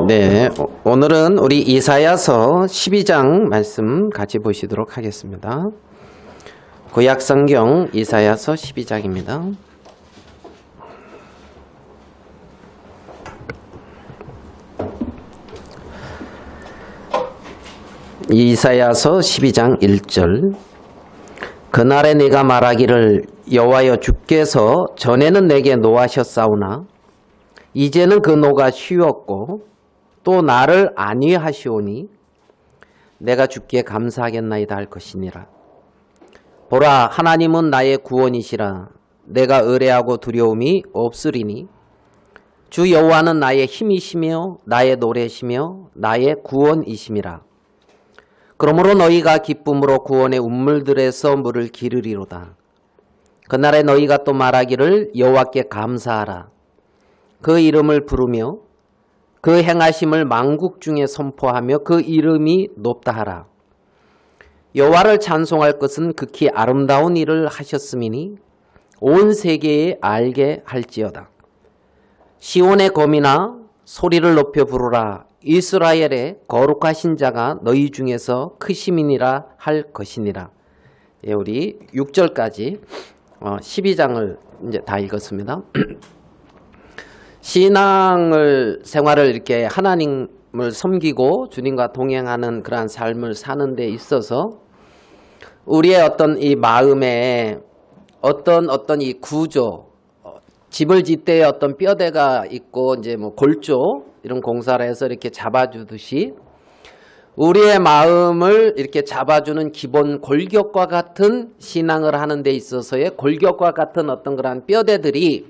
네, 오늘은 우리 이사야서 12장 말씀 같이 보시도록 하겠습니다. 구약 성경 이사야서 12장입니다. 이사야서 12장 1절. 그날에 네가 말하기를 여호와여 주께서 전에는 내게 노하셨사오나 이제는 그 노가 쉬웠고 또 나를 안위하시오니 내가 주께 감사하겠나이다 할 것이니라. 보라, 하나님은 나의 구원이시라. 내가 의뢰하고 두려움이 없으리니 주 여호와는 나의 힘이시며 나의 노래시며 나의 구원이심이라. 그러므로 너희가 기쁨으로 구원의 운물들에서 물을 기르리로다. 그날에 너희가 또 말하기를 여호와께 감사하라. 그 이름을 부르며 그 행하심을 만국 중에 선포하며 그 이름이 높다 하라. 여호와를 찬송할 것은 극히 아름다운 일을 하셨음이니 온 세계에 알게 할지어다. 시온의 거민아 소리를 높여 부르라. 이스라엘의 거룩하신 자가 너희 중에서 크심이니라 할 것이니라. 예, 우리 6절까지 12장을 이제 다 읽었습니다. 생활을 이렇게 하나님을 섬기고 주님과 동행하는 그러한 삶을 사는 데 있어서 우리의 어떤 이 마음에 어떤 이 구조, 집을 짓 때에 어떤 뼈대가 있고 이제 뭐 골조 이런 공사를 해서 이렇게 잡아주듯이 우리의 마음을 이렇게 잡아주는 기본 골격과 같은 신앙을 하는 데 있어서의 골격과 같은 어떤 그러한 뼈대들이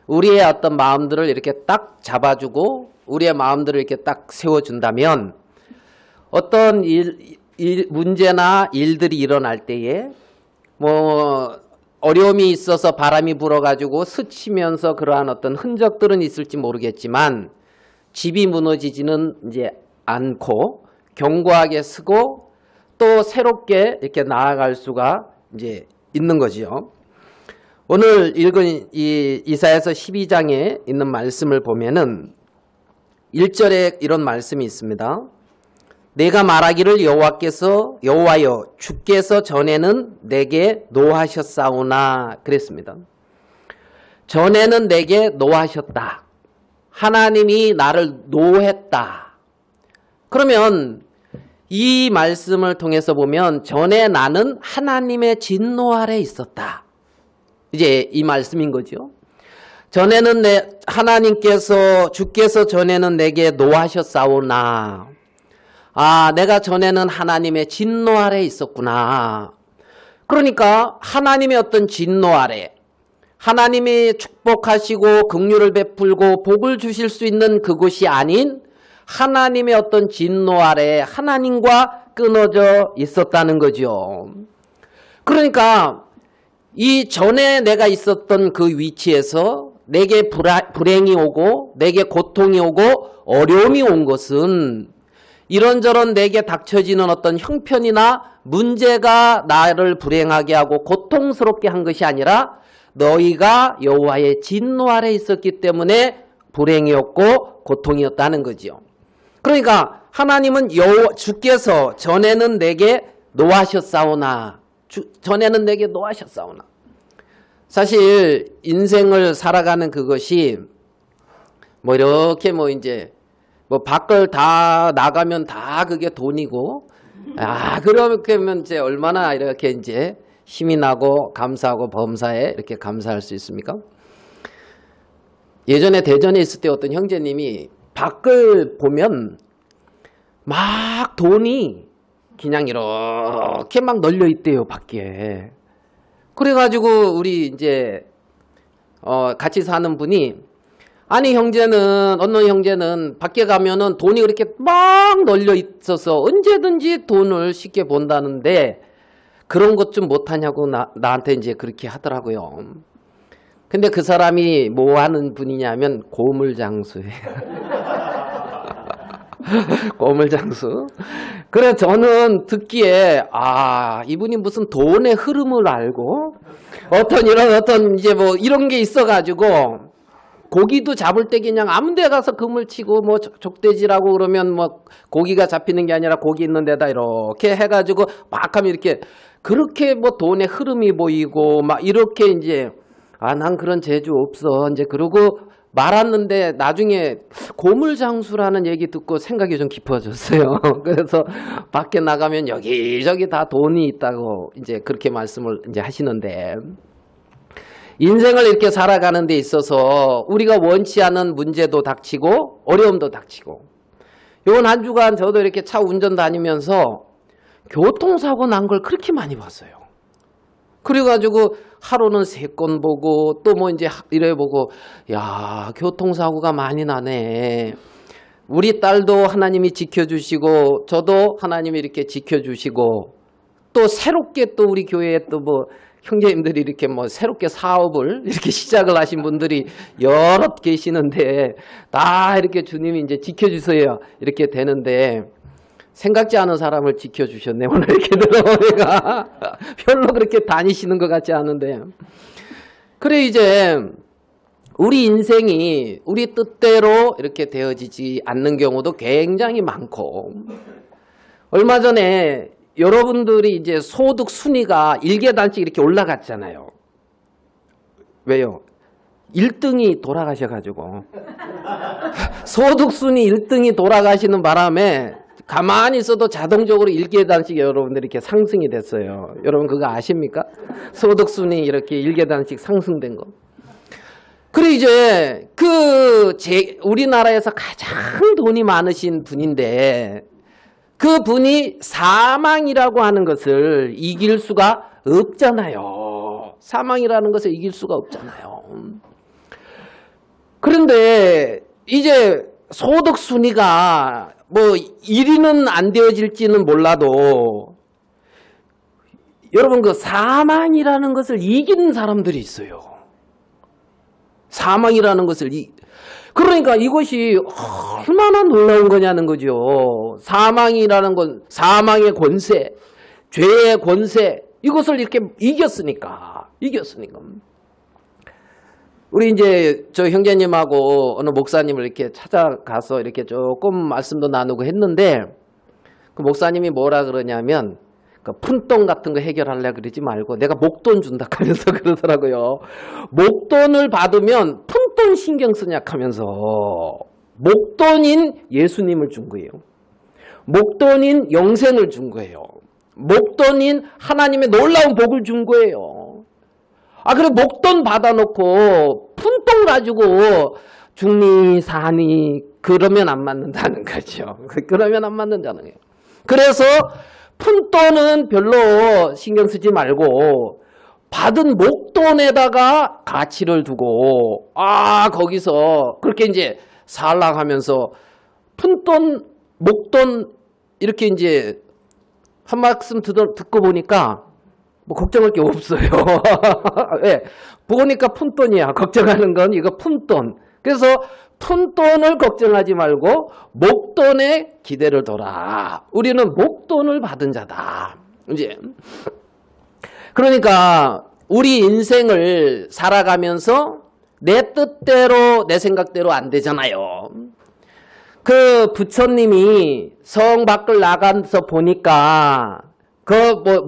우리의 어떤 마음들을 이렇게 딱 잡아주고 우리의 마음들을 이렇게 딱 세워준다면 어떤 문제나 일들이 일어날 때에 뭐 어려움이 있어서 바람이 불어가지고 스치면서 그러한 어떤 흔적들은 있을지 모르겠지만 집이 무너지지는 이제 않고 견고하게 서고 또 새롭게 이렇게 나아갈 수가 이제 있는 거죠. 오늘 읽은 이 이사야서 12장에 있는 말씀을 보면은 1절에 이런 말씀이 있습니다. 내가 말하기를 여호와여 주께서 전에는 내게 노하셨사오나 그랬습니다. 전에는 내게 노하셨다. 하나님이 나를 노했다. 그러면 이 말씀을 통해서 보면 전에 나는 하나님의 진노 아래 있었다. 이제 이 말씀인 거죠. 전에는 주께서 전에는 내게 노하셨사오나 내가 전에는 하나님의 진노 아래 있었구나. 그러니까 하나님의 어떤 진노 아래 하나님이 축복하시고 긍휼을 베풀고 복을 주실 수 있는 그곳이 아닌 하나님의 어떤 진노 아래 하나님과 끊어져 있었다는 거죠. 그러니까 이 전에 내가 있었던 그 위치에서 내게 불행이 오고 내게 고통이 오고 어려움이 온 것은 이런저런 내게 닥쳐지는 어떤 형편이나 문제가 나를 불행하게 하고 고통스럽게 한 것이 아니라 너희가 여호와의 진노 아래 있었기 때문에 불행이었고 고통이었다는 거지요. 그러니까 하나님은 주께서 전에는 내게 노하셨사오나 전에는 내게 노하셨사오나. 사실 인생을 살아가는 그것이 뭐 이렇게 뭐 이제 뭐 밖을 다 나가면 다 그게 돈이고 그렇게 하면 이제 얼마나 이렇게 이제 힘이 나고 감사하고 범사에 이렇게 감사할 수 있습니까? 예전에 대전에 있을 때 어떤 형제님이 밖을 보면 막 돈이 그냥 이렇게 막 널려 있대요, 밖에. 그래가지고 우리 이제 같이 사는 분이 아니 어느 형제는 밖에 가면은 돈이 그렇게 막 널려 있어서 언제든지 돈을 쉽게 번다는데 그런 것 좀 못하냐고 나한테 이제 그렇게 하더라고요. 근데 그 사람이 뭐 하는 분이냐면 고물장수예요. 고물장수. 그래 저는 듣기에 이분이 무슨 돈의 흐름을 알고 어떤 이제 뭐 이런 게 있어가지고 고기도 잡을 때 그냥 아무 데 가서 그물 치고 뭐 족대지라고 그러면 뭐 고기가 잡히는 게 아니라 고기 있는 데다 이렇게 해가지고 막 하면 이렇게 그렇게 뭐 돈의 흐름이 보이고 막 이렇게 이제 난 그런 재주 없어. 이제 그러고 말았는데 나중에 고물장수라는 얘기 듣고 생각이 좀 깊어졌어요. 그래서 밖에 나가면 여기저기 다 돈이 있다고 이제 그렇게 말씀을 이제 하시는데 인생을 이렇게 살아가는 데 있어서 우리가 원치 않은 문제도 닥치고 어려움도 닥치고 이번 한 주간 저도 이렇게 차 운전 다니면서 교통사고 난 걸 그렇게 많이 봤어요. 그래가지고 하루는 3건 보고 또 뭐 이제 이래 보고 야 교통사고가 많이 나네. 우리 딸도 하나님이 지켜주시고 저도 하나님이 이렇게 지켜주시고 또 새롭게 또 우리 교회에 또 뭐 형제님들이 이렇게 뭐 새롭게 사업을 이렇게 시작을 하신 분들이 여럿 계시는데 다 이렇게 주님이 이제 지켜주세요 이렇게 되는데 생각지 않은 사람을 지켜주셨네. 오늘 이렇게 들어보니까 별로 그렇게 다니시는 것 같지 않은데 그래 이제 우리 인생이 우리 뜻대로 이렇게 되어지지 않는 경우도 굉장히 많고 얼마 전에 여러분들이 이제 소득 순위가 1계단씩 이렇게 올라갔잖아요. 왜요? 1등이 돌아가셔가지고 소득 순위 1등이 돌아가시는 바람에 가만히 있어도 자동적으로 1계단씩 여러분들이 이렇게 상승이 됐어요. 여러분 그거 아십니까? 소득 순위 이렇게 1계단씩 상승된 거. 그리고 이제 우리나라에서 가장 돈이 많으신 분인데 그 분이 사망이라고 하는 것을 이길 수가 없잖아요. 사망이라는 것을 이길 수가 없잖아요. 그런데 이제 소득 순위가 뭐 1위는 안 되어질지는 몰라도 여러분 그 사망이라는 것을 이기는 사람들이 있어요. 사망이라는 것을 그러니까 이것이 얼마나 놀라운 거냐는 거죠. 사망이라는 건 사망의 권세, 죄의 권세 이것을 이렇게 이겼으니까. 우리 이제 저 형제님하고 어느 목사님을 이렇게 찾아가서 이렇게 조금 말씀도 나누고 했는데 그 목사님이 뭐라 그러냐면 그 푼돈 같은 거 해결하려고 그러지 말고 내가 목돈 준다 하면서 그러더라고요. 목돈을 받으면 푼돈 신경 쓰냐 하면서 목돈인 예수님을 준 거예요. 목돈인 영생을 준 거예요. 목돈인 하나님의 놀라운 복을 준 거예요. 그래 목돈 받아놓고 푼돈 가지고 죽니 사니 그러면 안 맞는다는 거죠. 그러면 안 맞는다는 거예요. 그래서 푼돈은 별로 신경 쓰지 말고 받은 목돈에다가 가치를 두고 거기서 그렇게 이제 살라 하면서 푼돈 목돈 이렇게 이제 한 말씀 듣고 보니까 뭐 걱정할 게 없어요. 네, 보니까 푼돈이야. 걱정하는 건 이거 푼돈. 그래서 푼돈을 걱정하지 말고 목돈에 기대를 둬라. 우리는 목돈을 받은 자다. 이제 그러니까 우리 인생을 살아가면서 내 뜻대로 내 생각대로 안 되잖아요. 그 부처님이 성 밖을 나가서 보니까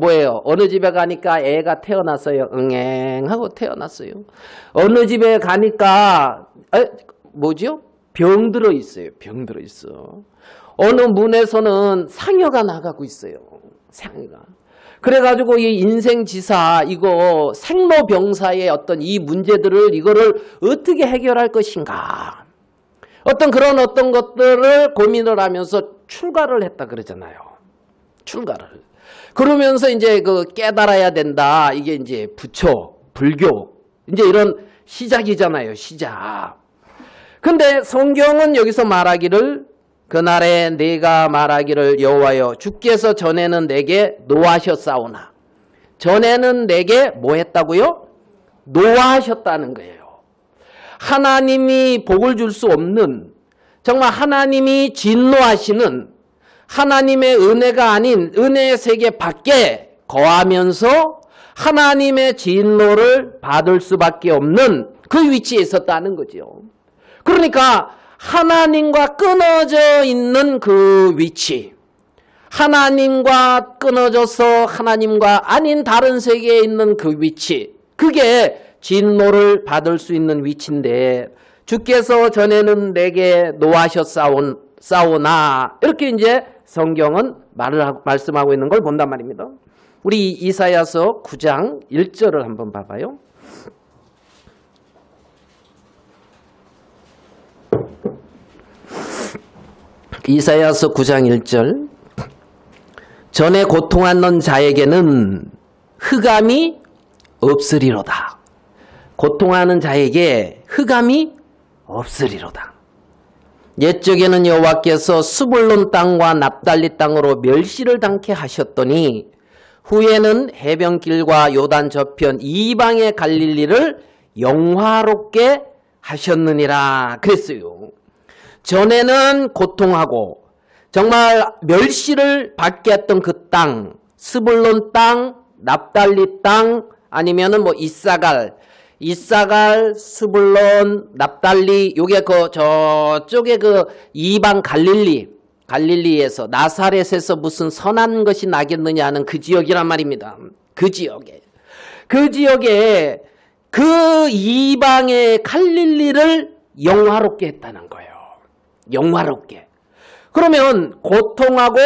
뭐예요? 어느 집에 가니까 애가 태어났어요. 응앵하고 태어났어요. 어느 집에 가니까 뭐죠? 병 들어 있어요. 병 들어 있어. 어느 문에서는 상여가 나가고 있어요. 상여가. 그래가지고 이 인생지사 이거 생로병사의 어떤 이 문제들을 이거를 어떻게 해결할 것인가? 어떤 것들을 고민을 하면서 출가를 했다 그러잖아요. 출가를. 그러면서 이제 깨달아야 된다. 이게 이제 부처, 불교. 이제 이런 시작이잖아요. 시작. 근데 성경은 여기서 말하기를 그날에 내가 말하기를 여호와여 주께서 전에는 내게 노하셨사오나 전에는 내게 뭐 했다고요? 노하셨다는 거예요. 하나님이 복을 줄 수 없는 정말 하나님이 진노하시는 하나님의 은혜가 아닌 은혜의 세계 밖에 거하면서 하나님의 진노를 받을 수밖에 없는 그 위치에 있었다는 거죠. 그러니까 하나님과 끊어져 있는 그 위치, 하나님과 끊어져서 하나님과 아닌 다른 세계에 있는 그 위치, 그게 진노를 받을 수 있는 위치인데 주께서 전에는 내게 노하셨사오나 이렇게 이제 성경은 말씀하고 있는 걸 본단 말입니다. 우리 이사야서 9장 1절을 한번 봐봐요. 이사야서 9장 1절. 전에 고통하는 자에게는 흑암이 없으리로다. 고통하는 자에게 흑암이 없으리로다. 옛적에는 여호와께서 스불론 땅과 납달리 땅으로 멸시를 당케 하셨더니 후에는 해변길과 요단 저편 이방의 갈릴리를 영화롭게 하셨느니라 그랬어요. 전에는 고통하고 정말 멸시를 받게 했던 그 땅, 스불론 땅, 납달리 땅, 아니면은 뭐 이사갈, 스불론, 납달리, 요게 저쪽에 그 이방 갈릴리에서 나사렛에서 무슨 선한 것이 나겠느냐 하는 그 지역이란 말입니다. 그 지역에 그 이방의 갈릴리를 영화롭게 했다는 거예요. 영화롭게. 그러면 고통하고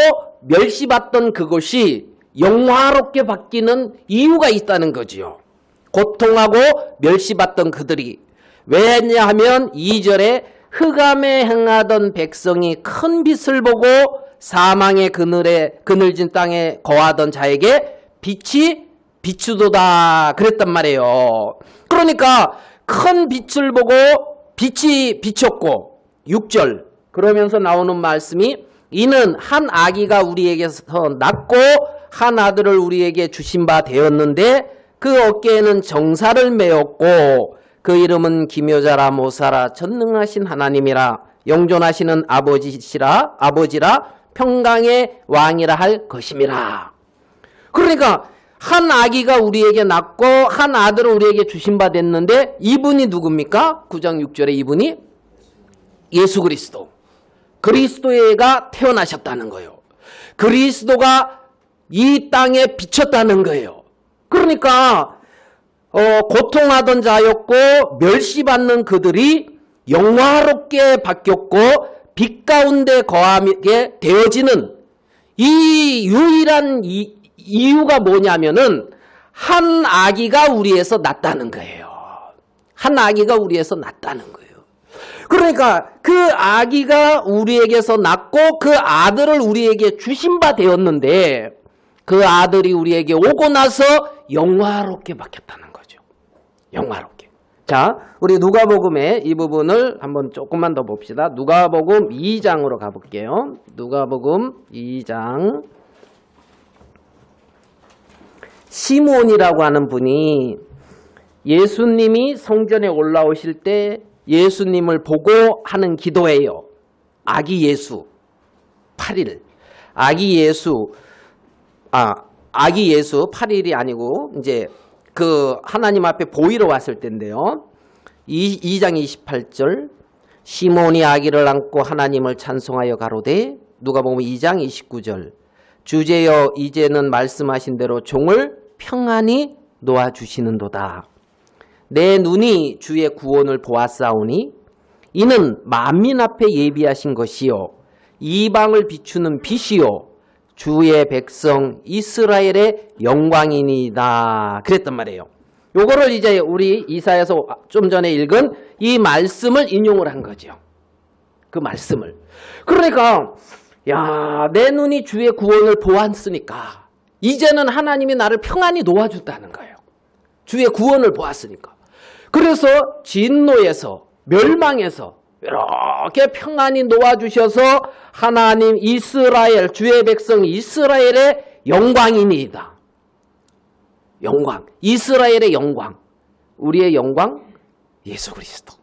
멸시받던 그것이 영화롭게 바뀌는 이유가 있다는 거지요. 고통하고 멸시받던 그들이. 왜냐하면 2절에 흑암에 행하던 백성이 큰 빛을 보고 사망의 그늘진 땅에 거하던 자에게 빛이 비추도다 그랬단 말이에요. 그러니까 큰 빛을 보고 빛이 비쳤고 6절 그러면서 나오는 말씀이 이는 한 아기가 우리에게서 낳고 한 아들을 우리에게 주신 바 되었는데 그 어깨에는 정사를 메었고 그 이름은 기묘자라 모사라 전능하신 하나님이라 영존하시는 아버지라 평강의 왕이라 할 것임이라. 그러니까 한 아기가 우리에게 낳고 한 아들을 우리에게 주신 바 됐는데 이분이 누굽니까? 9장 6절에 이분이 예수 그리스도가 태어나셨다는 거예요. 그리스도가 이 땅에 비쳤다는 거예요. 그러니까 고통하던 자였고 멸시받는 그들이 영화롭게 바뀌었고 빛 가운데 거하게 되어지는 이 유일한 이유가 뭐냐면은 한 아기가 우리에서 났다는 거예요. 한 아기가 우리에서 났다는 거예요. 그러니까 그 아기가 우리에게서 낳고 그 아들을 우리에게 주신 바 되었는데 그 아들이 우리에게 오고 나서 영화롭게 바뀌었다는 거죠. 영화롭게. 자, 우리 누가복음의 이 부분을 한번 조금만 더 봅시다. 누가복음 2장으로 가볼게요. 누가복음 2장. 시몬이라고 하는 분이 예수님이 성전에 올라오실 때 예수님을 보고 하는 기도예요. 아기 예수 8일. 아기 예수 8일이 아니고 이제 그 하나님 앞에 보이러 왔을 때인데요. 2장 28절 시몬이 아기를 안고 하나님을 찬송하여 가로되 누가복음 2장 29절 주제여 이제는 말씀하신 대로 종을 평안히 놓아주시는도다. 내 눈이 주의 구원을 보았사오니 이는 만민 앞에 예비하신 것이요 이방을 비추는 빛이요 주의 백성 이스라엘의 영광이니이다 그랬단 말이에요. 요거를 이제 우리 이사야서 좀 전에 읽은 이 말씀을 인용을 한 거죠. 그 말씀을. 그러니까 내 눈이 주의 구원을 보았으니까 이제는 하나님이 나를 평안히 놓아준다는 거예요. 주의 구원을 보았으니까. 그래서 진노에서 멸망에서 이렇게 평안히 놓아주셔서 하나님 이스라엘 주의 백성 이스라엘의 영광이니이다. 영광. 이스라엘의 영광. 우리의 영광 예수 그리스도.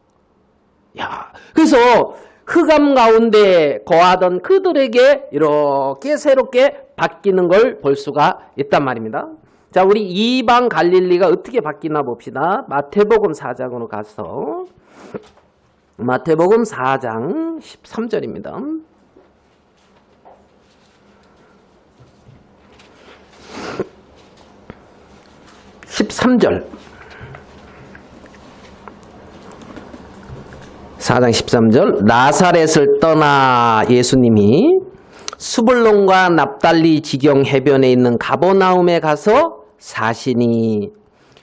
그래서 흑암 가운데 거하던 그들에게 이렇게 새롭게 바뀌는 걸 볼 수가 있단 말입니다. 자, 우리 이방 갈릴리가 어떻게 바뀌나 봅시다. 마태복음 4장으로 가서 마태복음 4장 13절입니다. (13절) 4장 13절 나사렛을 떠나 예수님이 수불론과 납달리 지경 해변에 있는 가버나움에 가서 사시니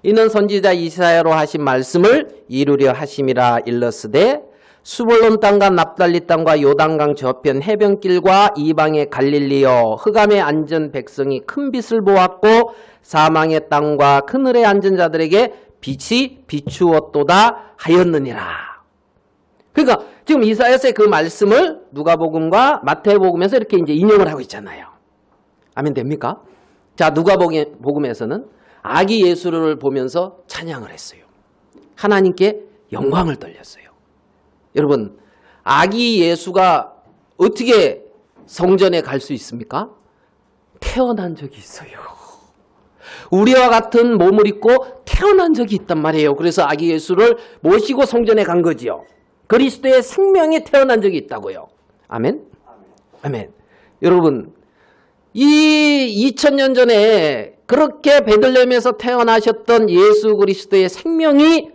이는 선지자 이사야로 하신 말씀을 이루려 하심이라 일렀으되 수불론 땅과 납달리 땅과 요단강 저편 해변길과 이방의 갈릴리여 흑암에 앉은 백성이 큰 빛을 보았고 사망의 땅과 그늘에 앉은 자들에게 빛이 비추었도다 하였느니라. 그러니까 지금 이사야서의 그 말씀을 누가복음과 마태복음에서 이렇게 이제 인용을 하고 있잖아요. 아멘 됩니까? 자, 누가복음에서는 아기 예수를 보면서 찬양을 했어요. 하나님께 영광을 돌렸어요. 여러분, 아기 예수가 어떻게 성전에 갈 수 있습니까? 태어난 적이 있어요. 우리와 같은 몸을 입고 태어난 적이 있단 말이에요. 그래서 아기 예수를 모시고 성전에 간 거지요. 그리스도의 생명이 태어난 적이 있다고요. 아멘? 아멘. 여러분, 이 2000년 전에 그렇게 베들레헴에서 태어나셨던 예수 그리스도의 생명이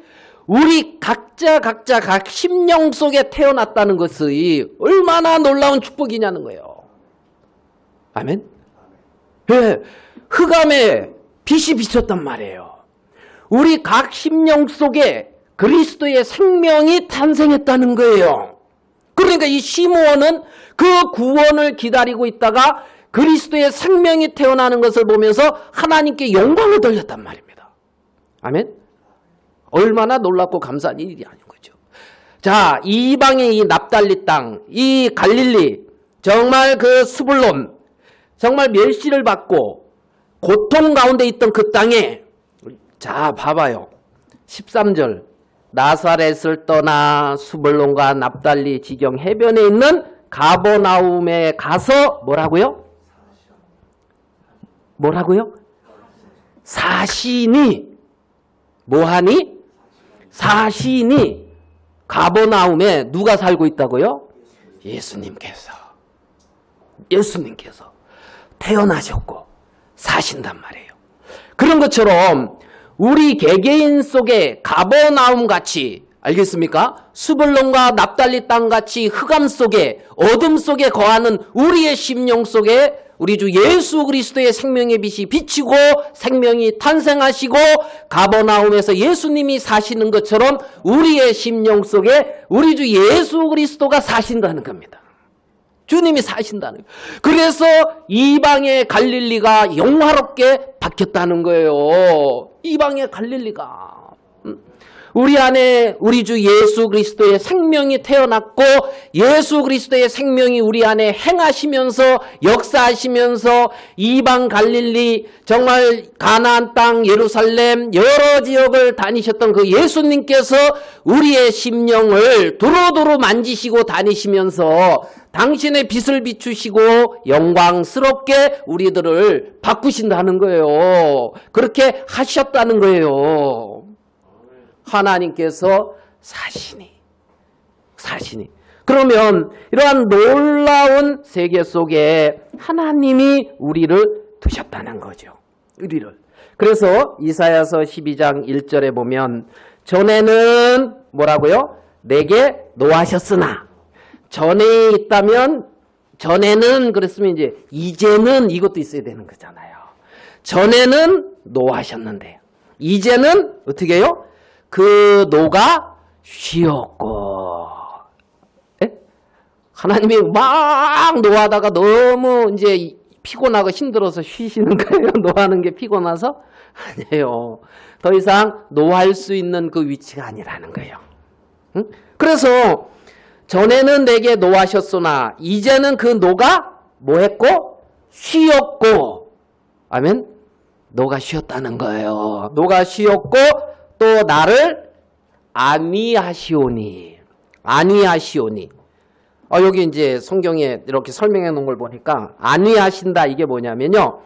우리 각자 각 심령 속에 태어났다는 것이 얼마나 놀라운 축복이냐는 거예요. 아멘? 네, 흑암에 빛이 비쳤단 말이에요. 우리 각 심령 속에 그리스도의 생명이 탄생했다는 거예요. 그러니까 이 시므온은 그 구원을 기다리고 있다가 그리스도의 생명이 태어나는 것을 보면서 하나님께 영광을 돌렸단 말입니다. 아멘? 얼마나 놀랍고 감사한 일이 아닌 거죠. 자, 이방의 이 납달리 땅, 이 갈릴리, 정말 그 수불론, 정말 멸시를 받고 고통 가운데 있던 그 땅에, 자, 봐봐요. 13절. 나사렛을 떠나 수불론과 납달리 지경 해변에 있는 가버나움에 가서 뭐라고요? 뭐라고요? 사시니 뭐하니? 사시니 가버나움에 누가 살고 있다고요? 예수님께서 태어나셨고 사신단 말이에요. 그런 것처럼 우리 개개인 속에 가버나움 같이 알겠습니까? 수불론과 납달리 땅같이 흑암 속에 어둠 속에 거하는 우리의 심령 속에 우리 주 예수 그리스도의 생명의 빛이 비치고 생명이 탄생하시고 가버나움에서 예수님이 사시는 것처럼 우리의 심령 속에 우리 주 예수 그리스도가 사신다는 겁니다. 주님이 사신다는 거예요. 그래서 이방의 갈릴리가 영화롭게 바뀌었다는 거예요. 이방의 갈릴리가. 우리 안에 우리 주 예수 그리스도의 생명이 태어났고 예수 그리스도의 생명이 우리 안에 행하시면서 역사하시면서 이방 갈릴리 정말 가나안 땅 예루살렘 여러 지역을 다니셨던 그 예수님께서 우리의 심령을 두루두루 만지시고 다니시면서 당신의 빛을 비추시고 영광스럽게 우리들을 바꾸신다는 거예요. 그렇게 하셨다는 거예요. 하나님께서 사시니. 그러면 이러한 놀라운 세계 속에 하나님이 우리를 두셨다는 거죠. 우리를. 그래서 이사야서 12장 1절에 보면 전에는 뭐라고요? 내게 노하셨으나 전에 있다면 전에는 그랬으면 이제는 이것도 있어야 되는 거잖아요. 전에는 노하셨는데 이제는 어떻게 해요? 그 노가 쉬었고, 에? 하나님이 막 노하다가 너무 이제 피곤하고 힘들어서 쉬시는 거예요. 노하는 게 피곤해서? 아니에요. 더 이상 노할 수 있는 그 위치가 아니라는 거예요. 응? 그래서 전에는 내게 노하셨으나 이제는 그 노가 뭐 했고? 쉬었고. 아멘? 노가 쉬었다는 거예요. 노가 쉬었고 또 나를 안위하시오니. 여기 이제 성경에 이렇게 설명해 놓은 걸 보니까 안위하신다 이게 뭐냐면요.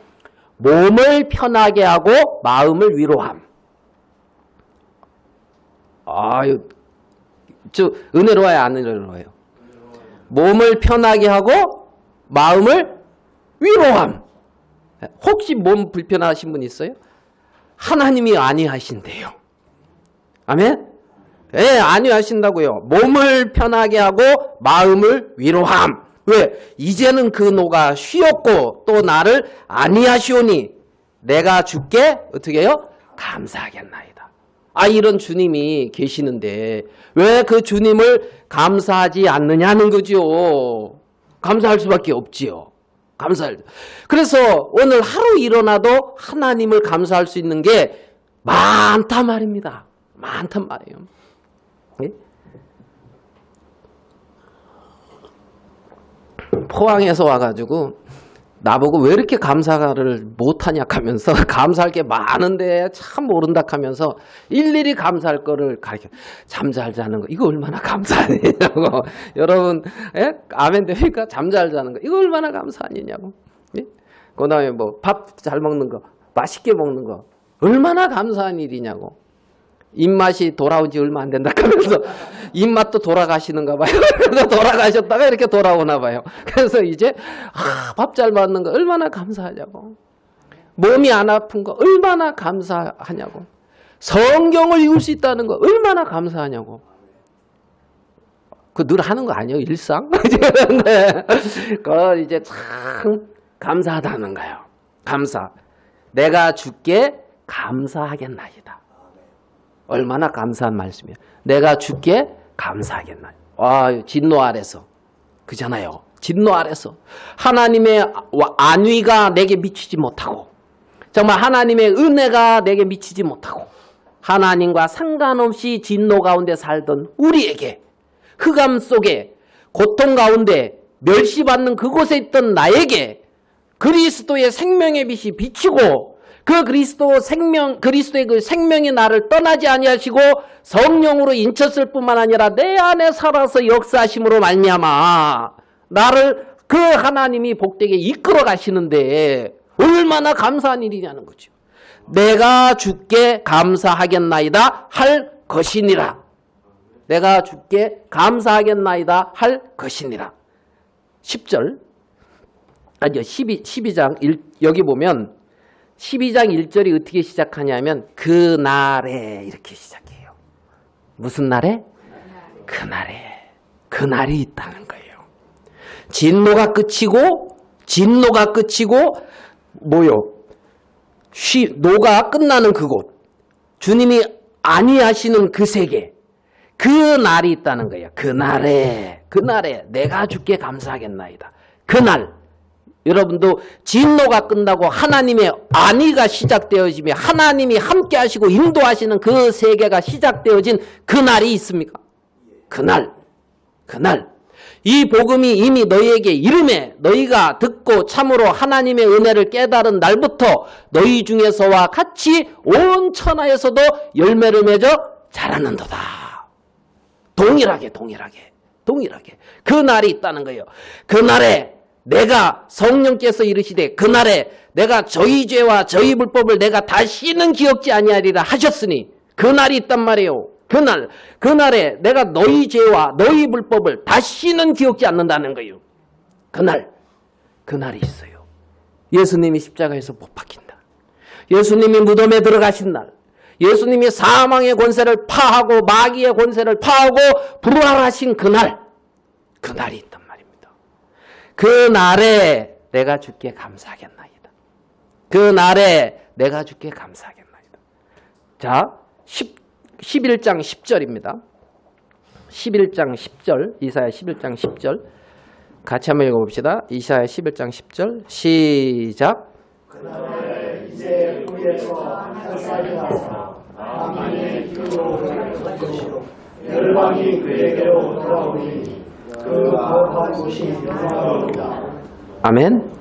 몸을 편하게 하고 마음을 위로함. 은혜로워요, 안 은혜로워요? 몸을 편하게 하고 마음을 위로함. 혹시 몸 불편하신 분 있어요? 하나님이 아니하신대요. 아멘? 예, 아니하신다고요. 몸을 편하게 하고 마음을 위로함. 왜? 이제는 그 노가 쉬었고 또 나를 아니하시오니 내가 주께 어떻게 해요? 감사하겠나이다. 이런 주님이 계시는데 왜 그 주님을 감사하지 않느냐는 거죠. 감사할 수밖에 없지요. 그래서 오늘 하루 일어나도 하나님을 감사할 수 있는 게 많단 말입니다. 많단 말이에요. 예? 포항에서 와가지고 나보고 왜 이렇게 감사를 못하냐 하면서 감사할 게 많은데 참 모른다 하면서 일일이 감사할 거를 가르쳐. 잠 잘 자는 거 이거 얼마나 감사하냐고. 여러분, 예? 아멘 됩니까? 잠 잘 자는 거 이거 얼마나 감사하냐고. 예? 그 다음에 뭐 밥 잘 먹는 거, 맛있게 먹는 거 얼마나 감사한 일이냐고. 입맛이 돌아온 지 얼마 안 된다 하면서 입맛도 돌아가시는가 봐요. 그래서 돌아가셨다가 이렇게 돌아오나 봐요. 그래서 이제 밥 잘 먹는 거 얼마나 감사하냐고. 몸이 안 아픈 거 얼마나 감사하냐고. 성경을 읽을 수 있다는 거 얼마나 감사하냐고. 그 늘 하는 거 아니에요? 일상? 그거 이제 참 감사하다는 거예요. 감사. 내가 주께 감사하겠나이다. 얼마나 감사한 말씀이에요. 내가 주께 감사하겠나. 진노 아래서. 그잖아요. 진노 아래서. 하나님의 안위가 내게 미치지 못하고 정말 하나님의 은혜가 내게 미치지 못하고 하나님과 상관없이 진노 가운데 살던 우리에게 흑암 속에 고통 가운데 멸시받는 그곳에 있던 나에게 그리스도의 생명의 빛이 비치고 그 그리스도의 그 생명이 나를 떠나지 아니하시고 성령으로 인쳤을 뿐만 아니라 내 안에 살아서 역사하심으로 말미암아 나를 그 하나님이 복되게 이끌어 가시는데 얼마나 감사한 일이냐는 거죠. 내가 주께 감사하겠나이다 할 것이니라. 내가 주께 감사하겠나이다 할 것이니라. 10절 아니요 12장 여기 보면 12장 1절이 어떻게 시작하냐면 그날에 이렇게 시작해요. 무슨 날에? 그날에. 그날이 있다는 거예요. 진노가 끝이고 뭐요? 노가 끝나는 그곳. 주님이 아니하시는 그 세계. 그 날이 있다는 거예요. 그날에 내가 주께 감사하겠나이다. 그날. 여러분도 진노가 끝나고 하나님의 안위가 시작되어지며 하나님이 함께 하시고 인도하시는 그 세계가 시작되어진 그날이 있습니까? 그날 이 복음이 이미 너희에게 이름에 너희가 듣고 참으로 하나님의 은혜를 깨달은 날부터 너희 중에서와 같이 온 천하에서도 열매를 맺어 자라는도다. 동일하게 그 날이 있다는 거예요. 그날에 내가 성령께서 이르시되 그날에 내가 저희 죄와 저희 불법을 내가 다시는 기억지 아니하리라 하셨으니 그날이 있단 말이에요. 그날에 내가 너희 죄와 너희 불법을 다시는 기억지 않는다는 거예요. 그날이 있어요. 예수님이 십자가에서 못 박힌다. 예수님이 무덤에 들어가신 날. 예수님이 사망의 권세를 파하고 마귀의 권세를 파하고 부활하신 그날이 있단 말입니다. 그날에 내가 주께 감사하겠나이다. 그날에 내가 주께 감사하겠나이다. 자, 11장 10절입니다. 11장 10절, 이사야 11장 10절 같이 한번 읽어봅시다. 이사야 11장 10절 시작. 그날에 이제 뿌리에서 한 쌀이 나서 만민의 기름으로 갈 것이요 열방이 그에게로 돌아오니 그 거룩한 곳이 영광이로다. 아멘.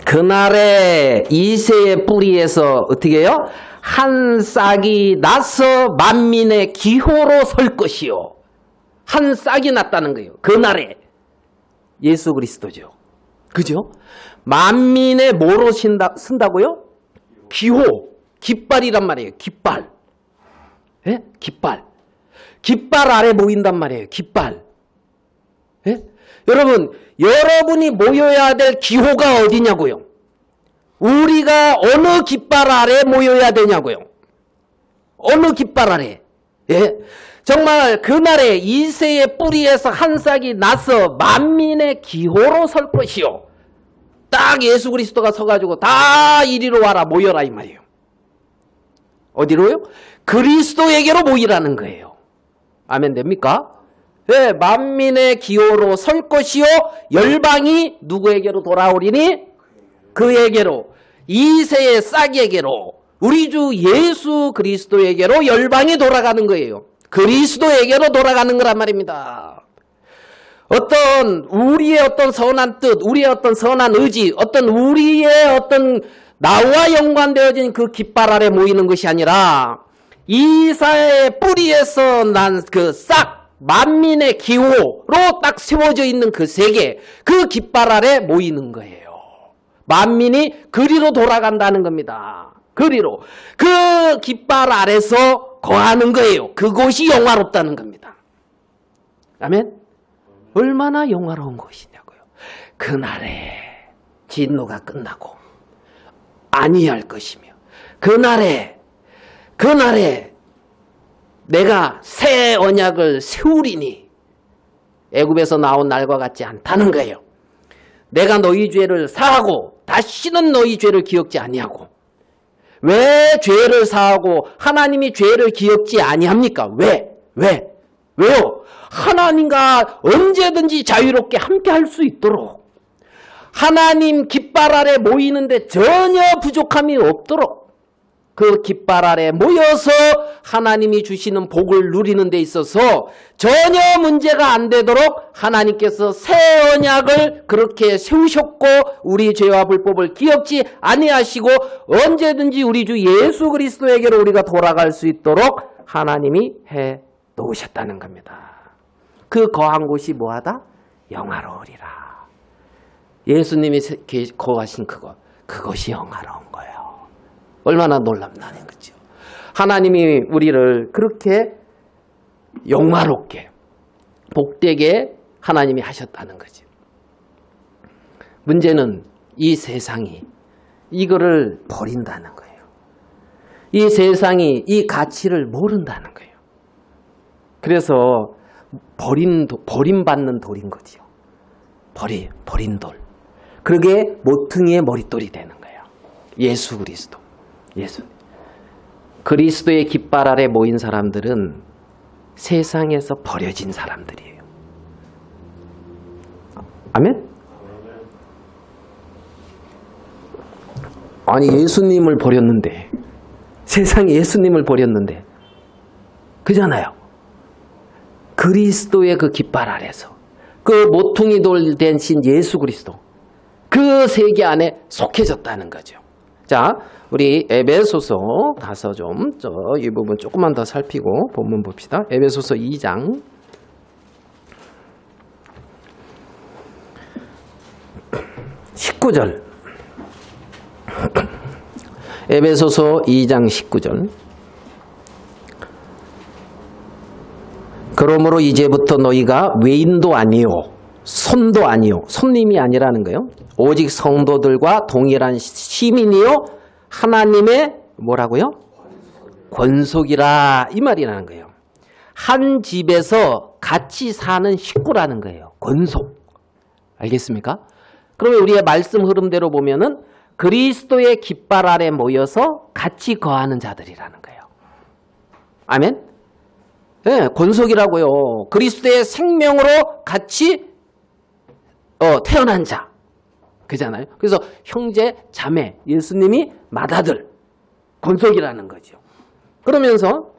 그날에 이새의 뿌리에서 어떻게 해요? 한 싹이 나서 만민의 기호로 설 것이요. 한 싹이 났다는 거예요. 그날에 예수 그리스도죠. 그죠? 만민의 뭐로 쓴다고요? 기호, 깃발이란 말이에요. 깃발. 예? 깃발. 깃발 아래 모인단 말이에요. 깃발. 예? 여러분, 여러분이 모여야 될 기호가 어디냐고요? 우리가 어느 깃발 아래 모여야 되냐고요? 어느 깃발 아래? 예? 정말 그날에 이새의 뿌리에서 한 싹이 나서 만민의 기호로 설 것이요. 딱 예수 그리스도가 서가지고 다 이리로 와라 모여라 이 말이에요. 어디로요? 그리스도에게로 모이라는 거예요. 아멘 됩니까? 네, 만민의 기호로 설 것이요 열방이 누구에게로 돌아오리니? 그에게로. 이새의 싹에게로. 우리 주 예수 그리스도에게로 열방이 돌아가는 거예요. 그리스도에게로 돌아가는 거란 말입니다. 어떤 우리의 어떤 선한 뜻, 우리의 어떤 선한 의지, 어떤 우리의 어떤 나와 연관되어진 그 깃발 아래 모이는 것이 아니라 이사의 뿌리에서 난 그 싹 만민의 기호로 딱 세워져 있는 그 세계, 그 깃발 아래 모이는 거예요. 만민이 그리로 돌아간다는 겁니다. 그리로. 그 깃발 아래서 거하는 거예요. 그곳이 영화롭다는 겁니다. 아멘? 얼마나 영화로운 것이냐고요. 그날에 진노가 끝나고 아니할 것이며 그날에 내가 새 언약을 세우리니 애굽에서 나온 날과 같지 않다는 거예요. 내가 너희 죄를 사하고 다시는 너희 죄를 기억지 아니하고. 왜 죄를 사하고 하나님이 죄를 기억지 아니합니까? 왜요? 하나님과 언제든지 자유롭게 함께 할 수 있도록, 하나님 깃발 아래 모이는데 전혀 부족함이 없도록, 그 깃발 아래 모여서 하나님이 주시는 복을 누리는 데 있어서 전혀 문제가 안 되도록 하나님께서 새 언약을 그렇게 세우셨고 우리 죄와 불법을 기억지 아니하시고 언제든지 우리 주 예수 그리스도에게로 우리가 돌아갈 수 있도록 하나님이 해 놓으셨다는 겁니다. 그 거한 곳이 뭐하다? 영화로우리라. 예수님이 거하신 그것이 영화로운 거예요. 얼마나 놀랍나는 거죠. 하나님이 우리를 그렇게 영화롭게 복되게 하나님이 하셨다는 거죠. 문제는 이 세상이 이거를 버린다는 거예요. 이 세상이 이 가치를 모른다는 거예요. 그래서 버림받는 돌인 거죠. 버린 돌. 그러게 모퉁이의 머릿돌이 되는 거예요. 예수 그리스도. 예수. 그리스도의 깃발 아래 모인 사람들은 세상에서 버려진 사람들이에요. 아멘? 아니 예수님을 버렸는데, 세상에 예수님을 버렸는데, 그잖아요. 그리스도의 그 깃발 아래서 그 모퉁이 돌 대신 예수 그리스도, 그 세계 안에 속해졌다는 거죠. 자, 우리 에베소서 가서 이 부분 조금만 더 살피고 본문 봅시다. 에베소서 2장 19절. 에베소서 2장 19절. 그러므로 이제부터 너희가 외인도 아니요 손도 아니요, 손님이 아니라는 거예요. 오직 성도들과 동일한 시민이요 하나님의 뭐라고요? 권속이라, 이 말이라는 거예요. 한 집에서 같이 사는 식구라는 거예요. 권속. 알겠습니까? 그러면 우리의 말씀 흐름대로 보면은 그리스도의 깃발 아래 모여서 같이 거하는 자들이라는 거예요. 아멘? 네, 권속이라고요. 그리스도의 생명으로 같이 태어난 자. 그잖아요. 그래서 형제, 자매, 예수님이 맏아들, 권속이라는 거죠. 그러면서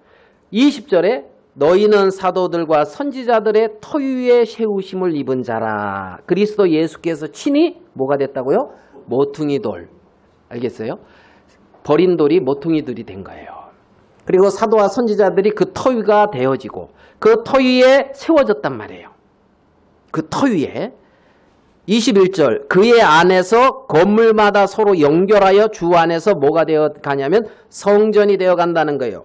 20절에 너희는 사도들과 선지자들의 터위에 세우심을 입은 자라. 그리스도 예수께서 친히 뭐가 됐다고요? 모퉁이 돌. 알겠어요? 버린 돌이 모퉁이들이 된 거예요. 그리고 사도와 선지자들이 그 터위가 되어지고 그 터위에 세워졌단 말이에요. 그 터위에 21절 그의 안에서 건물마다 서로 연결하여 주 안에서 뭐가 되어 가냐면 성전이 되어 간다는 거예요.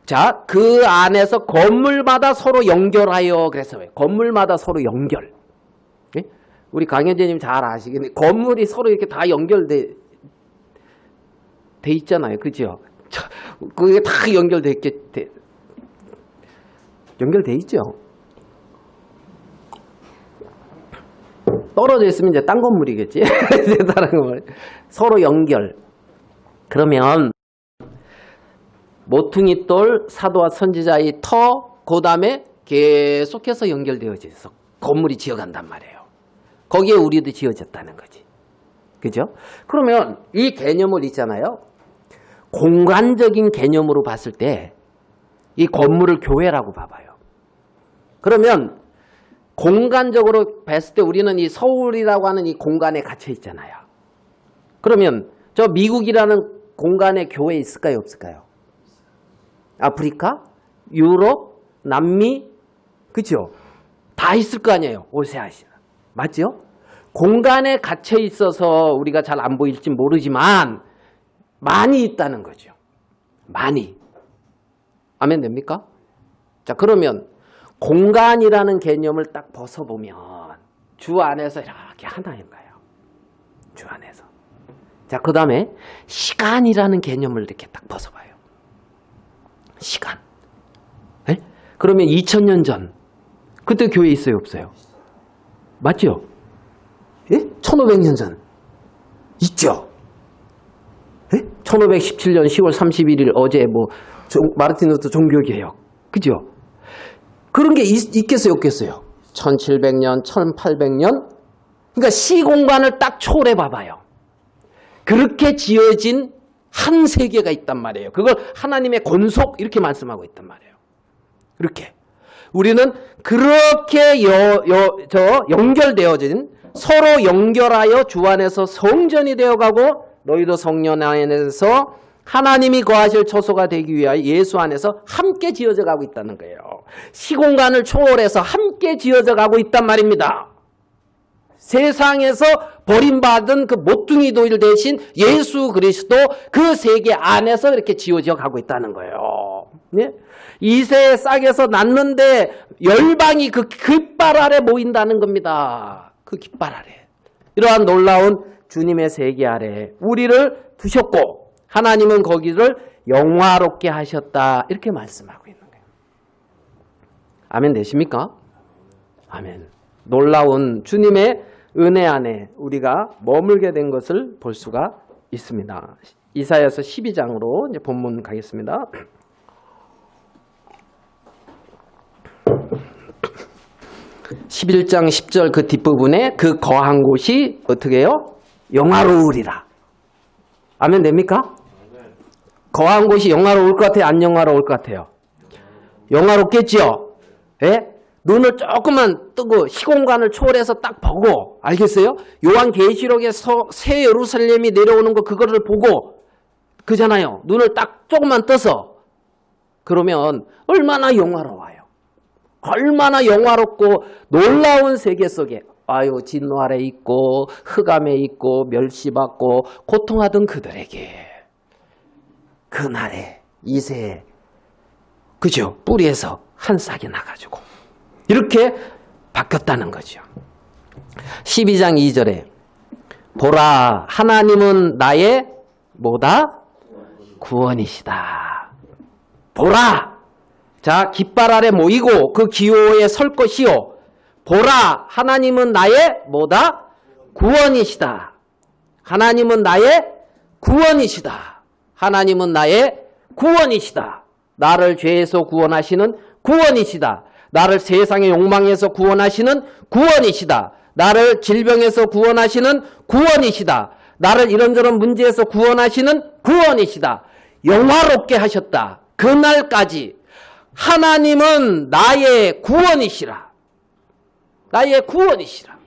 자, 그 안에서 건물마다 서로 연결하여 그래서 왜? 건물마다 서로 연결. 예? 우리 강현재님 잘 아시겠네. 건물이 서로 이렇게 다 연결돼 있잖아요. 그죠? 그게 다 연결돼 있죠. 떨어져 있으면 이제 딴 건물이겠지. 다른 건물. 서로 연결. 그러면 모퉁이돌, 사도와 선지자의 터, 그 다음에 계속해서 연결되어져 있어. 건물이 지어간단 말이에요. 거기에 우리도 지어졌다는 거지. 그죠? 그러면 이 개념을 있잖아요. 공간적인 개념으로 봤을 때 이 건물을 교회라고 봐봐요. 그러면 공간적으로 봤을 때 우리는 이 서울이라고 하는 이 공간에 갇혀 있잖아요. 그러면 저 미국이라는 공간에 교회 있을까요? 없을까요? 아프리카, 유럽, 남미, 그죠? 다 있을 거 아니에요. 오세아시아. 맞죠? 공간에 갇혀 있어서 우리가 잘 안 보일지 모르지만 많이 있다는 거죠. 많이. 아멘 됩니까? 자, 그러면 공간이라는 개념을 딱 벗어보면 주 안에서 이렇게 하나인 거예요. 주 안에서. 자, 그 다음에 시간이라는 개념을 이렇게 딱 벗어봐요. 시간. 네? 그러면 2000년 전 그때 교회 있어요? 없어요? 맞죠? 예? 1500년 전 있죠? 예? 1517년 10월 31일 어제 마르틴 루터 종교개혁. 그죠? 그런 게 있겠어요? 없겠어요? 1700년, 1800년? 그러니까 시공간을 딱 초월해 봐봐요. 그렇게 지어진 한 세계가 있단 말이에요. 그걸 하나님의 권속 이렇게 말씀하고 있단 말이에요. 이렇게. 우리는 그렇게 연결되어진 서로 연결하여 주 안에서 성전이 되어가고 너희도 성령 안에서 하나님이 거하실 처소가 되기 위하여 예수 안에서 함께 지어져 가고 있다는 거예요. 시공간을 초월해서 함께 지어져 가고 있단 말입니다. 세상에서 버림받은 그 모퉁이 돌 대신 예수 그리스도 그 세계 안에서 이렇게 지어져 가고 있다는 거예요. 네? 이새의 싹에서 났는데 열방이 그 깃발 아래 모인다는 겁니다. 그 깃발 아래. 이러한 놀라운 주님의 세계 아래 우리를 두셨고 하나님은 거기를 영화롭게 하셨다. 이렇게 말씀하고 있는 거예요. 아멘 되십니까? 아멘. 놀라운 주님의 은혜 안에 우리가 머물게 된 것을 볼 수가 있습니다. 이사야서 12장으로 이제 본문 가겠습니다. (11장 10절) 그 뒷부분에 그 거한 곳이 어떻게 해요? 영화로우리라. 아멘 됩니까? 거한 곳이 영화로울 것 같아요? 안 영화로울 것 같아요? 영화롭겠지요? 예? 눈을 조금만 뜨고 시공간을 초월해서 딱 보고 알겠어요? 요한계시록에 새 예루살렘이 내려오는 거 그거를 보고 그잖아요. 눈을 딱 조금만 떠서 그러면 얼마나 영화로워요. 얼마나 영화롭고 놀라운 세계 속에 아유 진노 아래 있고 흑암에 있고 멸시받고 고통하던 그들에게 그날에 이새에 그죠? 뿌리에서 한 싹이 나가지고 이렇게 바뀌었다는 거죠. 12장 2절에 보라 하나님은 나의 뭐다? 구원이시다. 보라! 자 깃발 아래 모이고 그 기호에 설 것이요. 보라 하나님은 나의 뭐다? 구원이시다. 하나님은 나의 구원이시다. 하나님은 나의 구원이시다. 나를 죄에서 구원하시는 구원이시다. 나를 세상의 욕망에서 구원하시는 구원이시다. 나를 질병에서 구원하시는 구원이시다. 나를 이런저런 문제에서 구원하시는 구원이시다. 영화롭게 하셨다. 그날까지 하나님은 나의 구원이시라. 나의 구원이시라.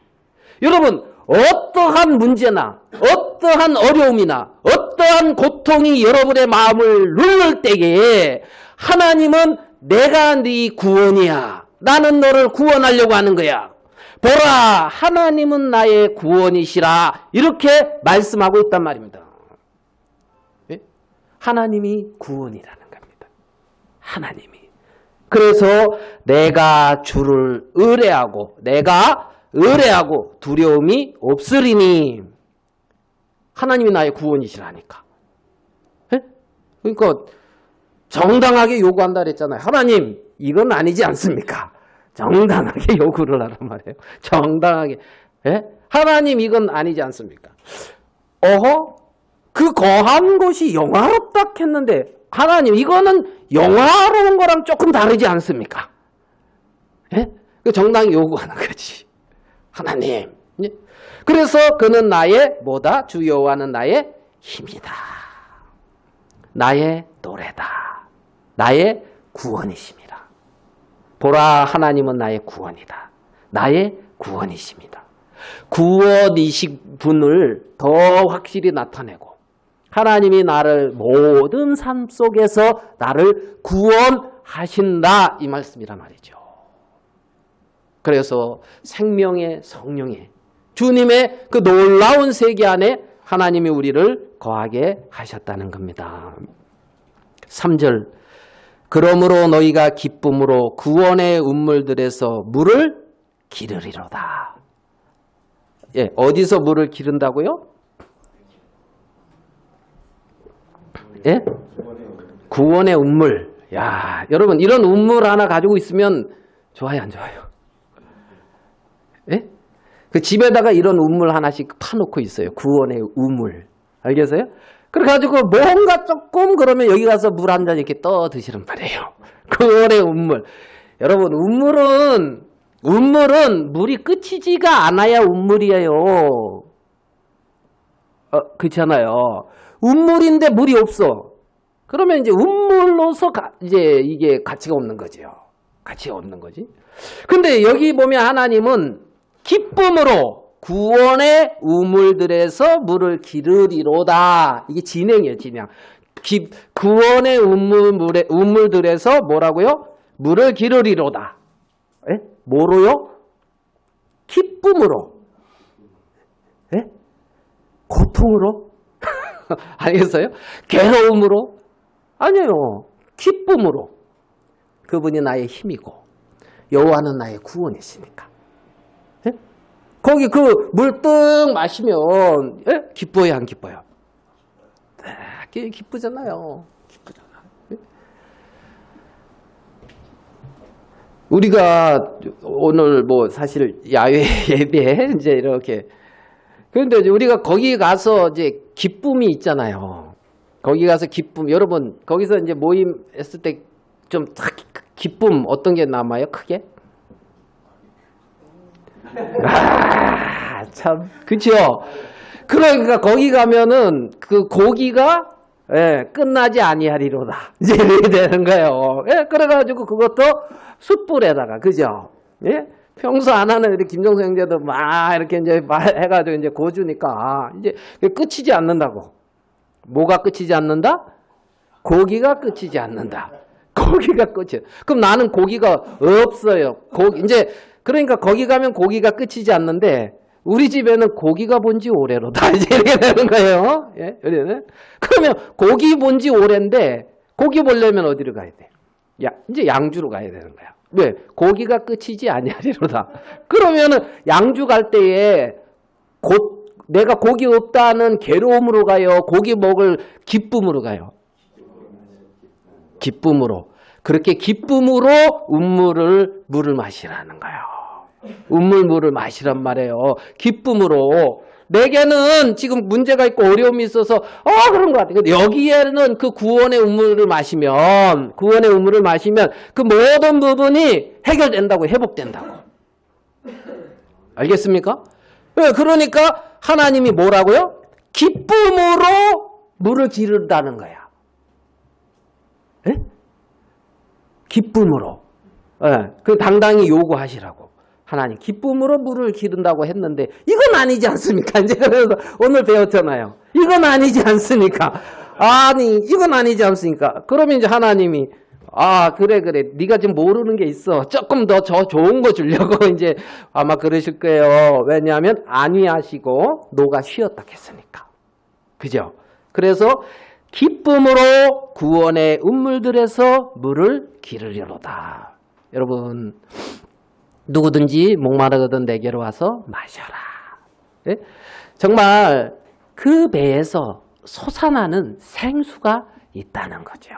여러분 어떠한 문제나 어떠한 어려움이나 어떠한 고통이 여러분의 마음을 누를 때에 하나님은 내가 네 구원이야. 나는 너를 구원하려고 하는 거야. 보라 하나님은 나의 구원이시라. 이렇게 말씀하고 있단 말입니다. 예? 하나님이 구원이라는 겁니다. 하나님이. 그래서 내가 주를 의뢰하고 두려움이 없으리니 하나님이 나의 구원이시라니까. 예? 그러니까 정당하게 요구한다 그랬잖아요. 하나님 이건 아니지 않습니까? 정당하게 요구를 하란 말이에요. 정당하게. 예? 하나님 이건 아니지 않습니까? 어허? 그 거한 곳이 영화롭다 했는데 하나님 이거는 영화로운 거랑 조금 다르지 않습니까? 예? 그 정당히 요구하는 거지. 하나님. 예? 그래서 그는 나의 뭐다? 주 여호와는 나의 힘이다. 나의 노래다. 나의 구원이십니다. 보라 하나님은 나의 구원이다. 나의 구원이십니다. 구원이신 분을 더 확실히 나타내고 하나님이 나를 모든 삶 속에서 나를 구원하신다 이 말씀이란 말이죠. 그래서 생명의 성령의 주님의 그 놀라운 세계 안에 하나님이 우리를 거하게 하셨다는 겁니다. 3절 그러므로 너희가 기쁨으로 구원의 운물들에서 물을 기르리로다. 예, 어디서 물을 기른다고요? 예? 구원의 운물. 야, 여러분 이런 운물 하나 가지고 있으면 좋아요, 안 좋아요? 예? 그 집에다가 이런 우물 하나씩 파놓고 있어요. 구원의 우물. 알겠어요? 그래가지고 뭔가 조금 그러면 여기 가서 물 한 잔 이렇게 떠 드시는 말이에요. 구원의 우물. 여러분 우물은 물이 끝이지가 않아야 우물이에요. 그렇잖아요. 우물인데 물이 없어. 그러면 이제 우물로서 이제 이게 가치가 없는 거죠. 가치가 없는 거지. 근데 여기 보면 하나님은 기쁨으로 구원의 우물들에서 물을 기르리로다. 이게 진행이에요, 진행. 구원의 우물들에서 뭐라고요? 물을 기르리로다. 에? 뭐로요? 기쁨으로. 에? 고통으로? 알겠어요? 괴로움으로? 아니에요. 기쁨으로. 그분이 나의 힘이고 여호와는 나의 구원이시니까. 예? 거기 그 물 뜩 마시면 예? 기뻐요, 안 기뻐요? 기쁘잖아요. 기쁘잖아. 예? 우리가 오늘 뭐 사실 야외 예배 이제 이렇게 그런데 이제 우리가 거기 가서 이제 기쁨이 있잖아요. 거기 가서 기쁨 여러분 거기서 이제 모임 했을 때 좀 기쁨 어떤 게 남아요? 크게? 참 그렇죠. 그러니까 거기 가면은 그 고기가 예, 끝나지 아니하리로다. 이제 이렇게 되는 거예요. 예, 그래가지고 그것도 숯불에다가 그죠? 예? 평소 안 하는 우리 김정수 형제도 막 이렇게 이제 해가지고 이제 고주니까 이제 끝이지 않는다고. 뭐가 끝이지 않는다? 고기가 끝이지 않는다. 고기가 끝이에요. 그럼 나는 고기가 없어요. 이제 그러니까 거기 가면 고기가 끝이지 않는데 우리 집에는 고기가 본지 오래로다. 이제 이렇게 되는 거예요. 예? 그러면 고기 본지 오래인데 고기 보려면 어디로 가야 돼? 이제 양주로 가야 되는 거야. 왜? 고기가 끝이지 아니하리로다. 그러면은 양주 갈 때에 곧 내가 고기 없다는 괴로움으로 가요? 고기 먹을 기쁨으로 가요? 기쁨으로. 그렇게 기쁨으로 물을 마시라는 거예요. 물을 마시란 말이에요. 기쁨으로. 내게는 지금 문제가 있고 어려움이 있어서 그런 것 같아요. 근데 여기에는 그 구원의 우물을 마시면 그 모든 부분이 해결된다고 회복된다고. 알겠습니까? 그러니까 하나님이 뭐라고요? 기쁨으로 물을 기른다는 거야. 에? 기쁨으로. 그 당당히 요구하시라고. 하나님 기쁨으로 물을 기른다고 했는데 이건 아니지 않습니까? 이제 그래서 오늘 배웠잖아요. 이건 아니지 않습니까? 아니 이건 아니지 않습니까? 그러면 이제 하나님이 그래 네가 지금 모르는 게 있어. 조금 더 좋은 거 주려고 이제 아마 그러실 거예요. 왜냐하면 안위하시고 노가 쉬었다 했으니까. 그죠? 그래서 기쁨으로 구원의 운물들에서 물을 기르리로다. 여러분, 누구든지 목마르거든 내게로 와서 마셔라. 예? 정말 그 배에서 솟아나는 생수가 있다는 거죠.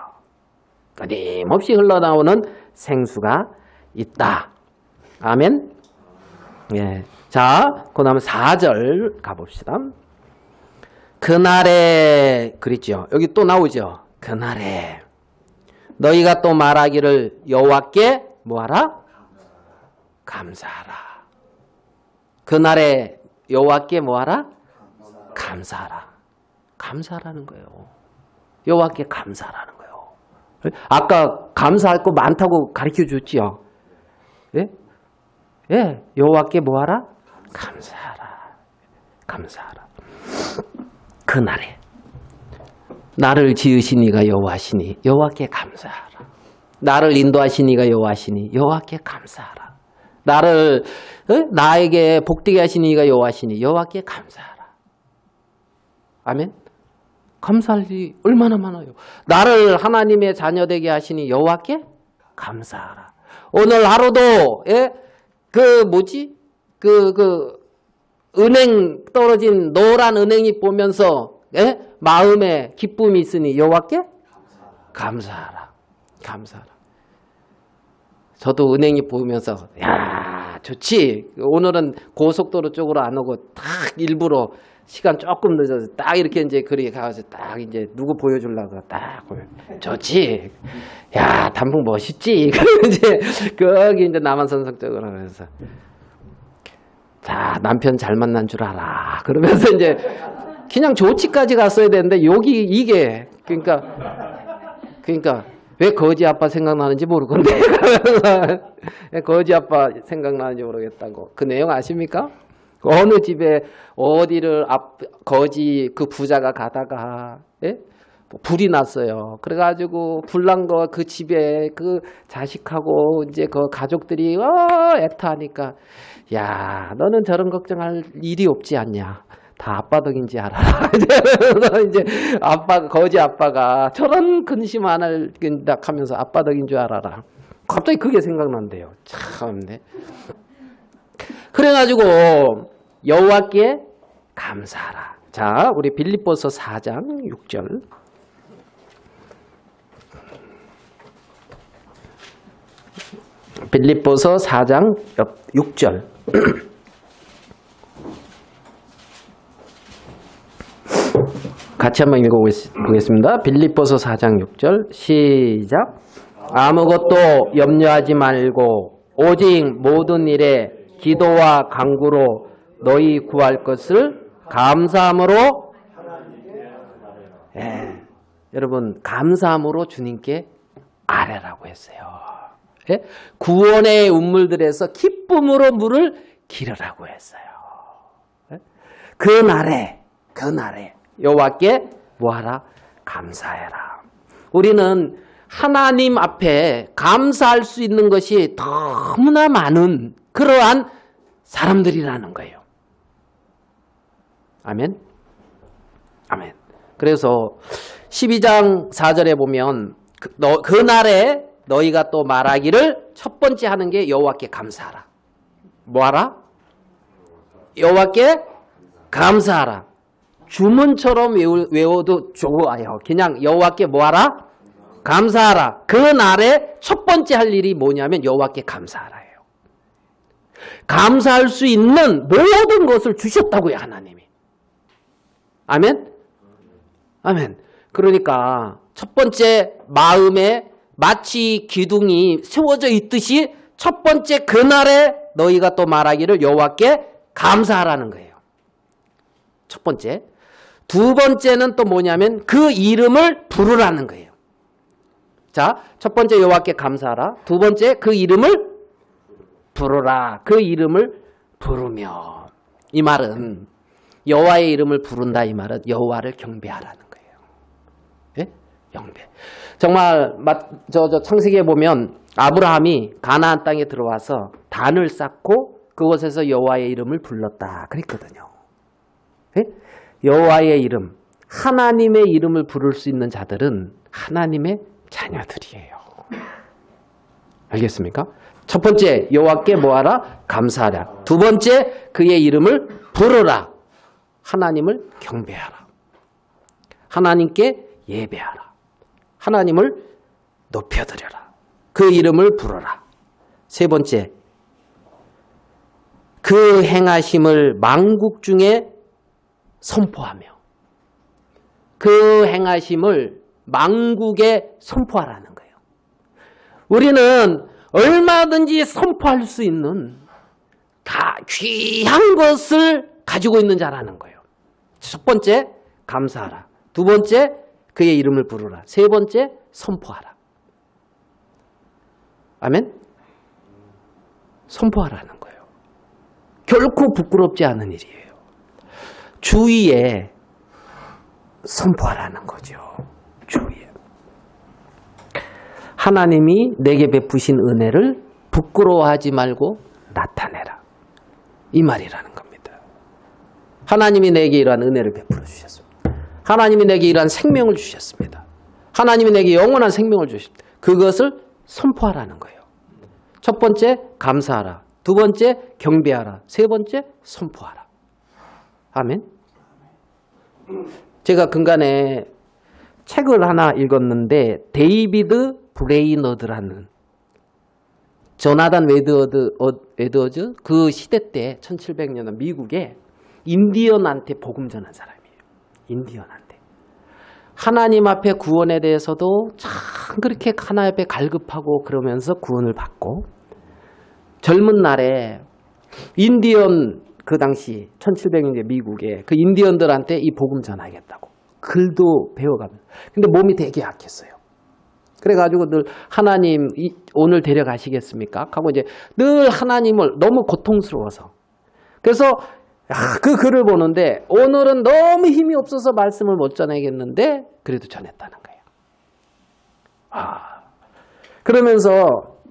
끊임없이 흘러나오는 생수가 있다. 아멘. 예. 자, 그 다음에 4절 가봅시다. 그날에, 그랬죠. 여기 또 나오죠. 그날에 너희가 또 말하기를 여호와께 뭐하라? 감사하라. 그날에 여호와께 뭐하라? 감사하라. 감사하라는 거예요. 여호와께 감사하라는 거예요. 아까 감사할 거 많다고 가르쳐 줬지요. 예? 예, 여호와께 뭐하라? 감사하라. 감사하라. 그날에 나를 지으신 이가 여호와시니 여호와께 감사하라. 나를 인도하신 이가 여호와시니 여호와께 감사하라. 나를 나에게 복되게 하신 이가 여호와시니 여호와께 감사하라. 아멘. 감사할 일이 얼마나 많아요. 나를 하나님의 자녀 되게 하시니 여호와께 감사하라. 오늘 하루도 그 뭐지? 은행 떨어진 노란 은행이 보면서 마음에 기쁨이 있으니 여호와께 감사하라. 감사하라. 저도 은행이 보면서 야 좋지. 오늘은 고속도로 쪽으로 안 오고 딱 일부러 시간 조금 늦어서 딱 이렇게 이제 그리 가서 딱 이제 누구 보여주려고 딱 보여. 좋지. 야 단풍 멋있지. 그러면 이제 거기 이제 남한산성 쪽으로 하면서 자 남편 잘 만난 줄 알아. 그러면서 이제 그냥 조치까지 갔어야 되는데 여기 이게 그러니까 왜 거지 아빠 생각나는지 모르겠는데 왜 거지 아빠 생각나는지 모르겠다고. 그 내용 아십니까? 어느 집에 어디를 거지 그 부자가 가다가 불이 났어요. 그래가지고 불난 거 그 집에 그 자식하고 이제 그 가족들이 애타하니까 야 너는 저런 걱정할 일이 없지 않냐. 다 아빠 덕인지 알아. 이제 아빠 거지 아빠가 저런 근심 안 할긴다 하면서 아빠 덕인 줄 알아라. 갑자기 그게 생각난대요. 참네. 그래가지고 여호와께 감사하라. 자, 우리 빌립보서 4장 6절. 빌립보서 4장 6절. 같이 한번 읽어보겠습니다. 빌립보서 4장 6절 시작. 아무것도 염려하지 말고 오직 모든 일에 기도와 간구로 너희 구할 것을 감사함으로 여러분 감사함으로 주님께 아뢰라고 했어요. 구원의 운물들에서 기쁨으로 물을 기르라고 했어요. 그날에 여호와께 뭐하라? 감사해라. 우리는 하나님 앞에 감사할 수 있는 것이 너무나 많은 그러한 사람들이라는 거예요. 아멘. 아멘. 그래서 12장 4절에 보면 그날에 너희가 또 말하기를 첫 번째 하는 게 여호와께 감사하라. 뭐하라? 여호와께 감사하라. 주문처럼 외워도 좋아요. 그냥 여호와께 뭐하라? 감사하라. 그날에 첫 번째 할 일이 뭐냐면 여호와께 감사하라예요. 감사할 수 있는 모든 것을 주셨다고요, 하나님이. 아멘? 아멘. 그러니까 첫 번째 마음에 마치 기둥이 세워져 있듯이 첫 번째 그날에 너희가 또 말하기를 여호와께 감사하라는 거예요. 첫 번째. 두 번째는 또 뭐냐면 그 이름을 부르라는 거예요. 자, 첫 번째 여호와께 감사하라. 두 번째 그 이름을 부르라. 그 이름을 부르며. 이 말은 여호와의 이름을 부른다. 이 말은 여호와를 경배하라는 거예요. 예? 경배. 정말 저 창세기에 보면 아브라함이 가나안 땅에 들어와서 단을 쌓고 그곳에서 여호와의 이름을 불렀다. 그랬거든요. 예? 여호와의 이름. 하나님의 이름을 부를 수 있는 자들은 하나님의 자녀들이에요. 알겠습니까? 첫 번째, 여호와께 뭐하라? 감사하라. 두 번째, 그의 이름을 부르라. 하나님을 경배하라. 하나님께 예배하라. 하나님을 높여드려라. 그 이름을 부르라. 세 번째, 그 행하심을 만국 중에 선포하며 그 행하심을 만국에 선포하라는 거예요. 우리는 얼마든지 선포할 수 있는 다 귀한 것을 가지고 있는 자라는 거예요. 첫 번째, 감사하라. 두 번째, 그의 이름을 부르라. 세 번째, 선포하라. 아멘? 선포하라는 거예요. 결코 부끄럽지 않은 일이에요. 주위에 선포하라는 거죠. 주위에. 하나님이 내게 베푸신 은혜를 부끄러워하지 말고 나타내라. 이 말이라는 겁니다. 하나님이 내게 이러한 은혜를 베풀어 주셨습니다. 하나님이 내게 이러한 생명을 주셨습니다. 하나님이 내게 영원한 생명을 주셨습니다. 그것을 선포하라는 거예요. 첫 번째, 감사하라. 두 번째, 경배하라. 세 번째, 선포하라. 아멘. 제가 근간에 책을 하나 읽었는데 데이비드 브레이너드라는 조나단 에드워즈 그 시대 때 1700년 미국에 인디언한테 복음 전한 사람이에요. 인디언한테. 하나님 앞에 구원에 대해서도 참 그렇게 하나님 앞에 갈급하고 그러면서 구원을 받고 젊은 날에 인디언 그 당시 1700년대 미국에 그 인디언들한테 이 복음 전하겠다고 글도 배워가면서 근데 몸이 되게 약했어요. 그래가지고 늘 하나님 오늘 데려가시겠습니까? 하고 이제 늘 하나님을 너무 고통스러워서 그래서 그 글을 보는데 오늘은 너무 힘이 없어서 말씀을 못 전하겠는데 그래도 전했다는 거예요. 그러면서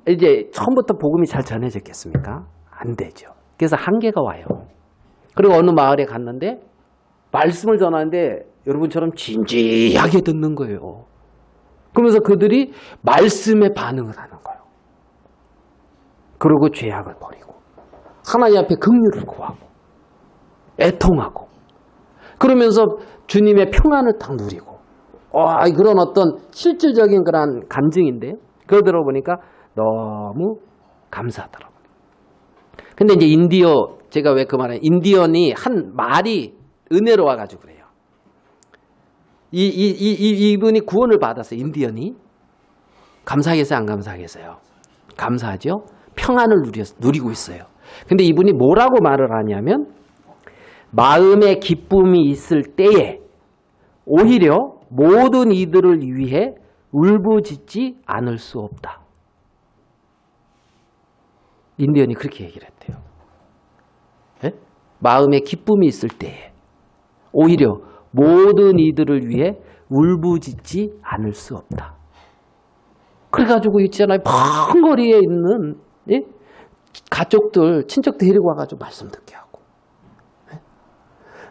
이제 처음부터 복음이 잘 전해졌겠습니까? 안 되죠. 그래서 한계가 와요. 그리고 어느 마을에 갔는데 말씀을 전하는데 여러분처럼 진지하게 듣는 거예요. 그러면서 그들이 말씀에 반응을 하는 거예요. 그리고 죄악을 버리고 하나님 앞에 긍휼을 구하고 애통하고 그러면서 주님의 평안을 딱 누리고 그런 어떤 실질적인 그런 간증인데 그거 들어보니까 너무 감사하더라고요. 근데 이제 제가 왜 그 말은 인디언이 한 말이 은혜로 와가지고 그래요. 이분이 구원을 받았어요. 인디언이. 감사하겠어요? 안 감사하겠어요? 감사하죠? 평안을 누리고 있어요. 근데 이분이 뭐라고 말을 하냐면 마음에 기쁨이 있을 때에 오히려 모든 이들을 위해 울부짖지 않을 수 없다. 인디언이 그렇게 얘기를 했대요. 네? 마음에 기쁨이 있을 때에 오히려 모든 이들을 위해 울부짖지 않을 수 없다. 그래가지고 있잖아요. 먼 거리에 있는 가족들, 친척들 데리고 와가지고 말씀 듣게 하고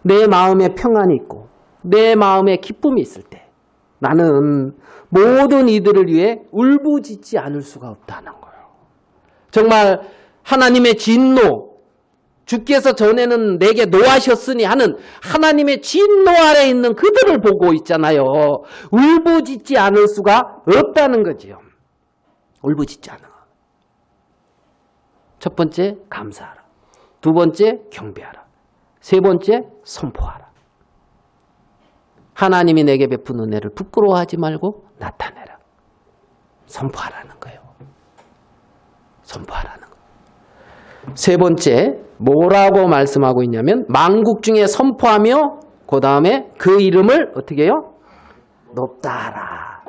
내 마음에 평안이 있고 내 마음에 기쁨이 있을 때 나는 모든 이들을 위해 울부짖지 않을 수가 없다는 거예요. 정말 하나님의 진노, 주께서 전에는 내게 노하셨으니 하는 하나님의 진노 아래 있는 그들을 보고 있잖아요. 울부짖지 않을 수가 없다는 거지요. 울부짖지 않아. 첫 번째, 감사하라. 두 번째, 경배하라. 세 번째, 선포하라. 하나님이 내게 베푼 은혜를 부끄러워하지 말고 나타내라. 선포하라는 거예요. 선포하라는 거예요. 세 번째, 뭐라고 말씀하고 있냐면 만국 중에 선포하며 그 다음에 그 이름을 어떻게 해요? 높다 하라.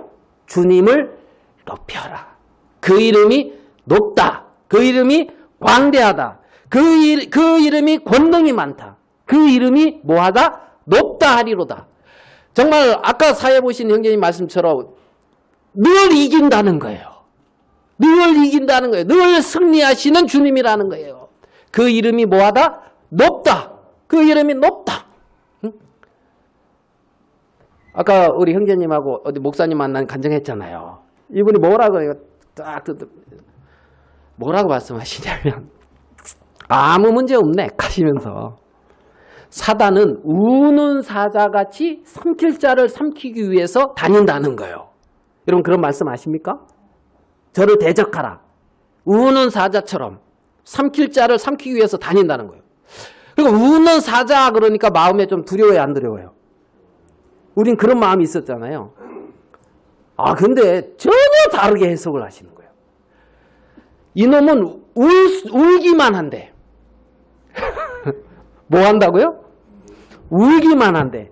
주님을 높여라. 그 이름이 높다. 그 이름이 광대하다. 그 이름이 권능이 많다. 그 이름이 뭐하다? 높다 하리로다. 정말 아까 사회 보신 형제님 말씀처럼 늘 이긴다는 거예요. 늘 이긴다는 거예요. 늘 승리하시는 주님이라는 거예요. 그 이름이 뭐하다? 높다. 그 이름이 높다. 응? 아까 우리 형제님하고 어디 목사님 만난 간증했잖아요. 이분이 뭐라고 뭐라고 말씀하시냐면 아무 문제 없네 하시면서 사단은 우는 사자같이 삼킬 자를 삼키기 위해서 다닌다는 거예요. 여러분 그런 말씀 아십니까? 저를 대적하라. 우는 사자처럼 삼킬 자를 삼키기 위해서 다닌다는 거예요. 그리고 우는 사자 그러니까 마음에 좀 두려워요, 안 두려워요? 우린 그런 마음이 있었잖아요. 근데 전혀 다르게 해석을 하시는 거예요. 이놈은 울기만 한대. 뭐 한다고요? 울기만 한대.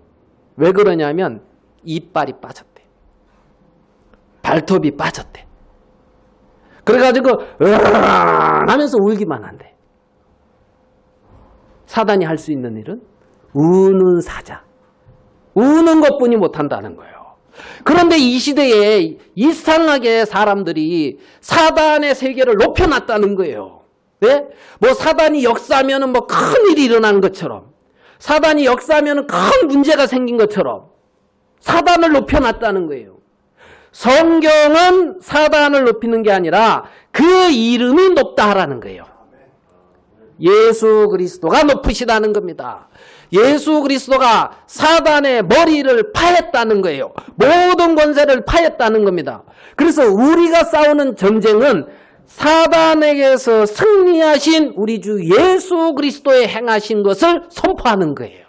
왜 그러냐면 이빨이 빠졌대. 발톱이 빠졌대. 그래가지고 하면서 울기만 한대. 사단이 할 수 있는 일은 우는 사자. 우는 것뿐이 못한다는 거예요. 그런데 이 시대에 이상하게 사람들이 사단의 세계를 높여놨다는 거예요. 네? 뭐 사단이 역사하면 뭐 큰일이 일어난 것처럼, 사단이 역사하면 큰 문제가 생긴 것처럼 사단을 높여놨다는 거예요. 성경은 사단을 높이는 게 아니라 그 이름이 높다 하라는 거예요. 예수 그리스도가 높으시다는 겁니다. 예수 그리스도가 사단의 머리를 파했다는 거예요. 모든 권세를 파했다는 겁니다. 그래서 우리가 싸우는 전쟁은 사단에게서 승리하신 우리 주 예수 그리스도의 행하신 것을 선포하는 거예요.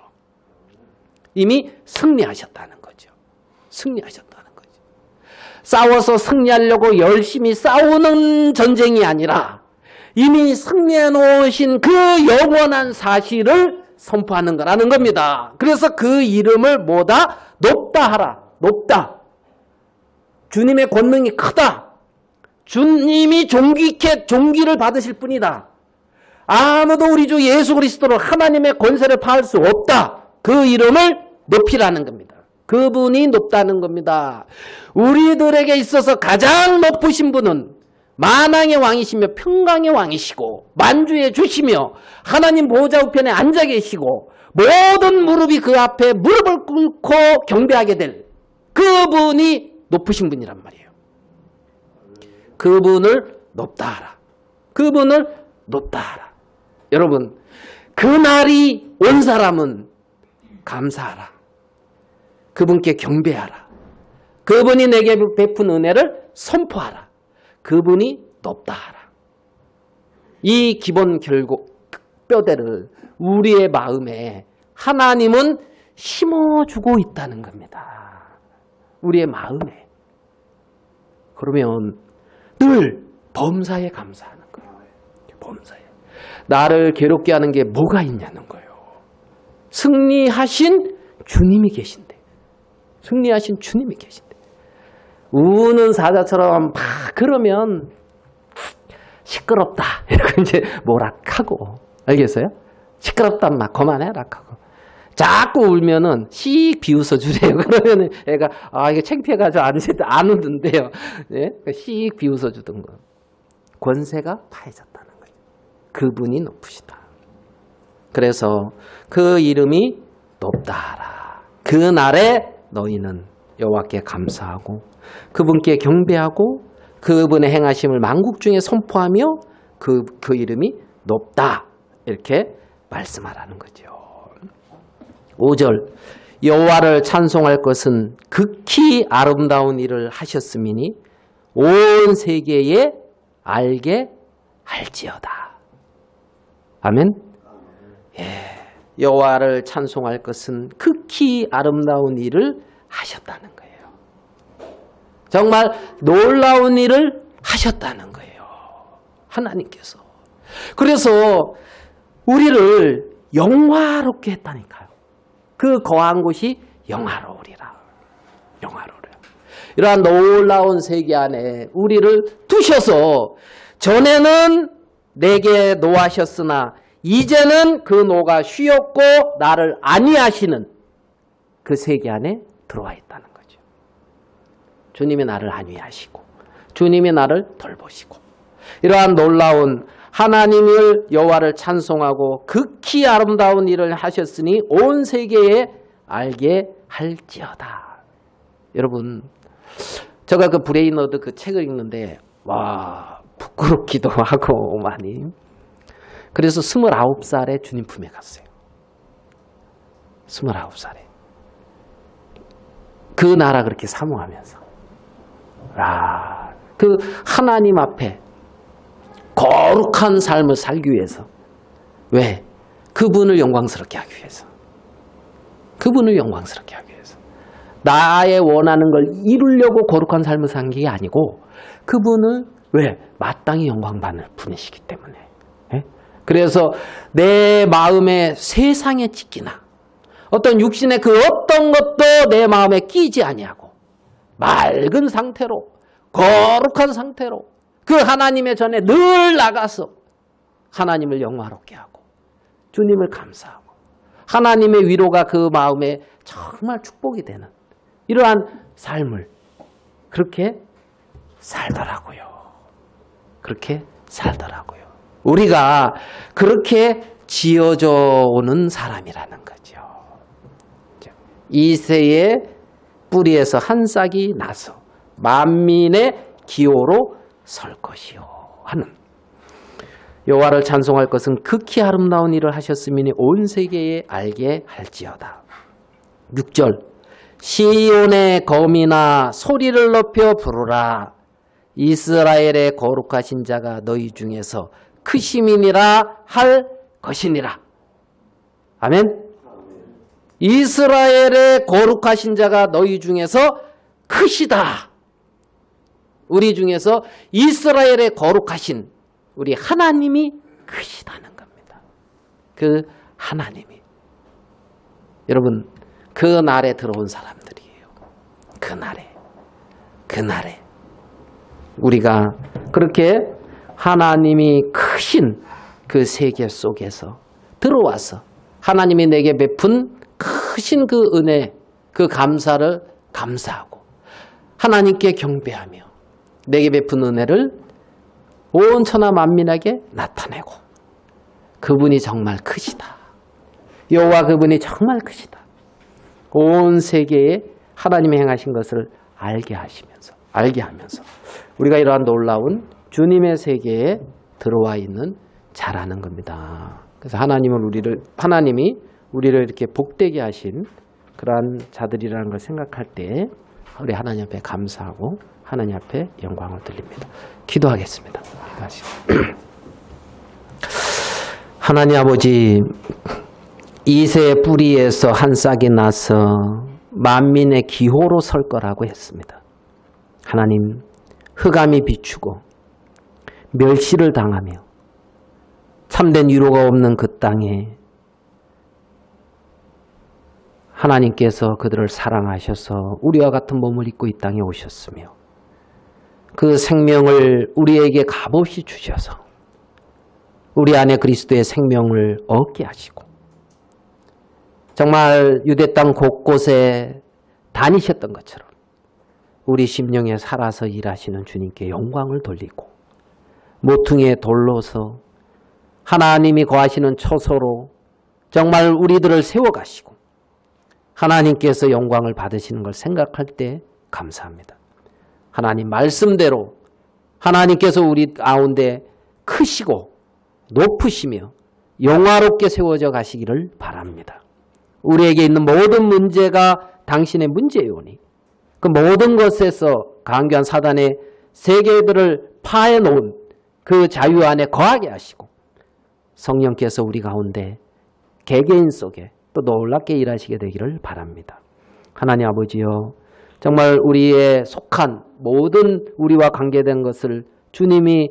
이미 승리하셨다는 거죠. 승리하셨다는 거죠. 싸워서 승리하려고 열심히 싸우는 전쟁이 아니라 이미 승리해 놓으신 그 영원한 사실을 선포하는 거라는 겁니다. 그래서 그 이름을 뭐다? 높다 하라. 높다. 주님의 권능이 크다. 주님이 종기를 받으실 뿐이다. 아무도 우리 주 예수 그리스도로 하나님의 권세를 파할 수 없다. 그 이름을 높이라는 겁니다. 그분이 높다는 겁니다. 우리들에게 있어서 가장 높으신 분은 만왕의 왕이시며 평강의 왕이시고 만주의 주시며 하나님 보좌 우편에 앉아 계시고 모든 무릎이 그 앞에 무릎을 꿇고 경배하게 될 그분이 높으신 분이란 말이에요. 그분을 높다 하라. 그분을 높다 하라. 여러분, 그날이 온 사람은 감사하라. 그분께 경배하라. 그분이 내게 베푼 은혜를 선포하라. 그분이 높다 하라. 이 기본 뼈대를 우리의 마음에 하나님은 심어주고 있다는 겁니다. 우리의 마음에. 그러면 늘 범사에 감사하는 거예요. 범사에. 나를 괴롭게 하는 게 뭐가 있냐는 거예요. 승리하신 주님이 계신데. 승리하신 주님이 계신데. 우는 사자처럼 막 그러면 시끄럽다. 이렇게 이제 뭐락하고. 알겠어요? 시끄럽다. 막 그만해라 하고. 자꾸 울면은 씩 비웃어 주래요. 그러면은 애가 이게 창피해가지고 안 웃는데요. 네? 씩 비웃어 주던 거. 권세가 파해졌다는 거예요. 그분이 높으시다. 그래서 그 이름이 높다 하라. 그 날에 너희는 여호와께 감사하고 그분께 경배하고 그분의 행하심을 만국 중에 선포하며 그 이름이 높다. 이렇게 말씀하라는 거죠. 5절 여호와를 찬송할 것은 극히 아름다운 일을 하셨음이니 온 세계에 알게 할지어다. 아멘. 예, 여호와를 찬송할 것은 극히 아름다운 일을 하셨다는 거예요. 정말 놀라운 일을 하셨다는 거예요. 하나님께서. 그래서 우리를 영화롭게 했다니까요. 그 거한 곳이 영화로우리라. 영화로우리라. 이러한 놀라운 세계 안에 우리를 두셔서 전에는 내게 노하셨으나 이제는 그 노가 쉬었고 나를 안위하시는 그 세계 안에 들어와 있다는 거죠. 주님이 나를 안위하시고 주님이 나를 돌보시고 이러한 놀라운 하나님을 여호와를 찬송하고 극히 아름다운 일을 하셨으니 온 세계에 알게 할지어다. 여러분, 제가 그 브레이너드 그 책을 읽는데 와, 부끄럽기도 하고 많이. 그래서 29살에 주님 품에 갔어요. 29살에. 그 나라 그렇게 사모하면서. 그 하나님 앞에 거룩한 삶을 살기 위해서. 왜? 그분을 영광스럽게 하기 위해서. 그분을 영광스럽게 하기 위해서. 나의 원하는 걸 이루려고 거룩한 삶을 산 게 아니고 그분을 왜? 마땅히 영광받을 분이시기 때문에. 예? 그래서 내 마음에 세상에 찍기나 어떤 육신의 그 어떤 것도 내 마음에 끼지 아니하고 맑은 상태로 거룩한 상태로 그 하나님의 전에 늘 나가서 하나님을 영화롭게 하고 주님을 감사하고 하나님의 위로가 그 마음에 정말 축복이 되는 이러한 삶을 그렇게 살더라고요. 그렇게 살더라고요. 우리가 그렇게 지어져 오는 사람이라는 거죠. 이새의 뿌리에서 한 싹이 나서 만민의 기호로 설 것이요 하는 여호와를 찬송할 것은 극히 아름다운 일을 하셨으니 온 세계에 알게 할지어다. 6절 시온의 거민아 소리를 높여 부르라. 이스라엘의 거룩하신 자가 너희 중에서 크심이니라 할 것이니라. 아멘. 이스라엘의 거룩하신 자가 너희 중에서 크시다. 우리 중에서 이스라엘의 거룩하신 우리 하나님이 크시다는 겁니다. 그 하나님이. 여러분, 그 날에 들어온 사람들이에요. 그날에. 우리가 그렇게 하나님이 크신 그 세계 속에서 들어와서 하나님이 내게 베푼 크신 그 은혜, 그 감사를 감사하고 하나님께 경배하며 내게 베푼 은혜를 온 천하 만민에게 나타내고 그분이 정말 크시다. 여호와 그분이 정말 크시다. 온 세계에 하나님이 행하신 것을 알게 하면서 우리가 이러한 놀라운 주님의 세계에 들어와 있는 자라는 겁니다. 그래서 하나님이 우리를 이렇게 복되게 하신 그러한 자들이라는 걸 생각할 때 우리 하나님 앞에 감사하고 하나님 앞에 영광을 돌립니다. 기도하겠습니다. 하나님 아버지, 이새의 뿌리에서 한 싹이 나서 만민의 기호로 설 거라고 했습니다. 하나님, 흑암이 비추고 멸시를 당하며 참된 위로가 없는 그 땅에 하나님께서 그들을 사랑하셔서 우리와 같은 몸을 입고 이 땅에 오셨으며 그 생명을 우리에게 값없이 주셔서 우리 안에 그리스도의 생명을 얻게 하시고 정말 유대 땅 곳곳에 다니셨던 것처럼 우리 심령에 살아서 일하시는 주님께 영광을 돌리고 모퉁이에 돌로서 하나님이 거하시는 처소로 정말 우리들을 세워가시고 하나님께서 영광을 받으시는 걸 생각할 때 감사합니다. 하나님 말씀대로 하나님께서 우리 가운데 크시고 높으시며 영화롭게 세워져 가시기를 바랍니다. 우리에게 있는 모든 문제가 당신의 문제이오니 그 모든 것에서 강교한 사단의 세계들을 파해놓은 그 자유 안에 거하게 하시고 성령께서 우리 가운데 개개인 속에 또 놀랍게 일하시게 되기를 바랍니다. 하나님 아버지여, 정말 우리의 속한 모든 우리와 관계된 것을 주님이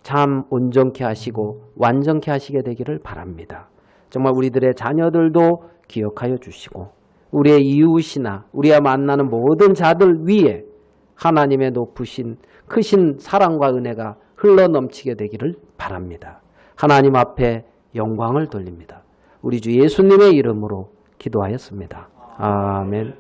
참 온전케 하시고 완전케 하시게 되기를 바랍니다. 정말 우리들의 자녀들도 기억하여 주시고 우리의 이웃이나 우리와 만나는 모든 자들 위에 하나님의 높으신 크신 사랑과 은혜가 흘러넘치게 되기를 바랍니다. 하나님 앞에 영광을 돌립니다. 우리 주 예수님의 이름으로 기도하였습니다. 아멘.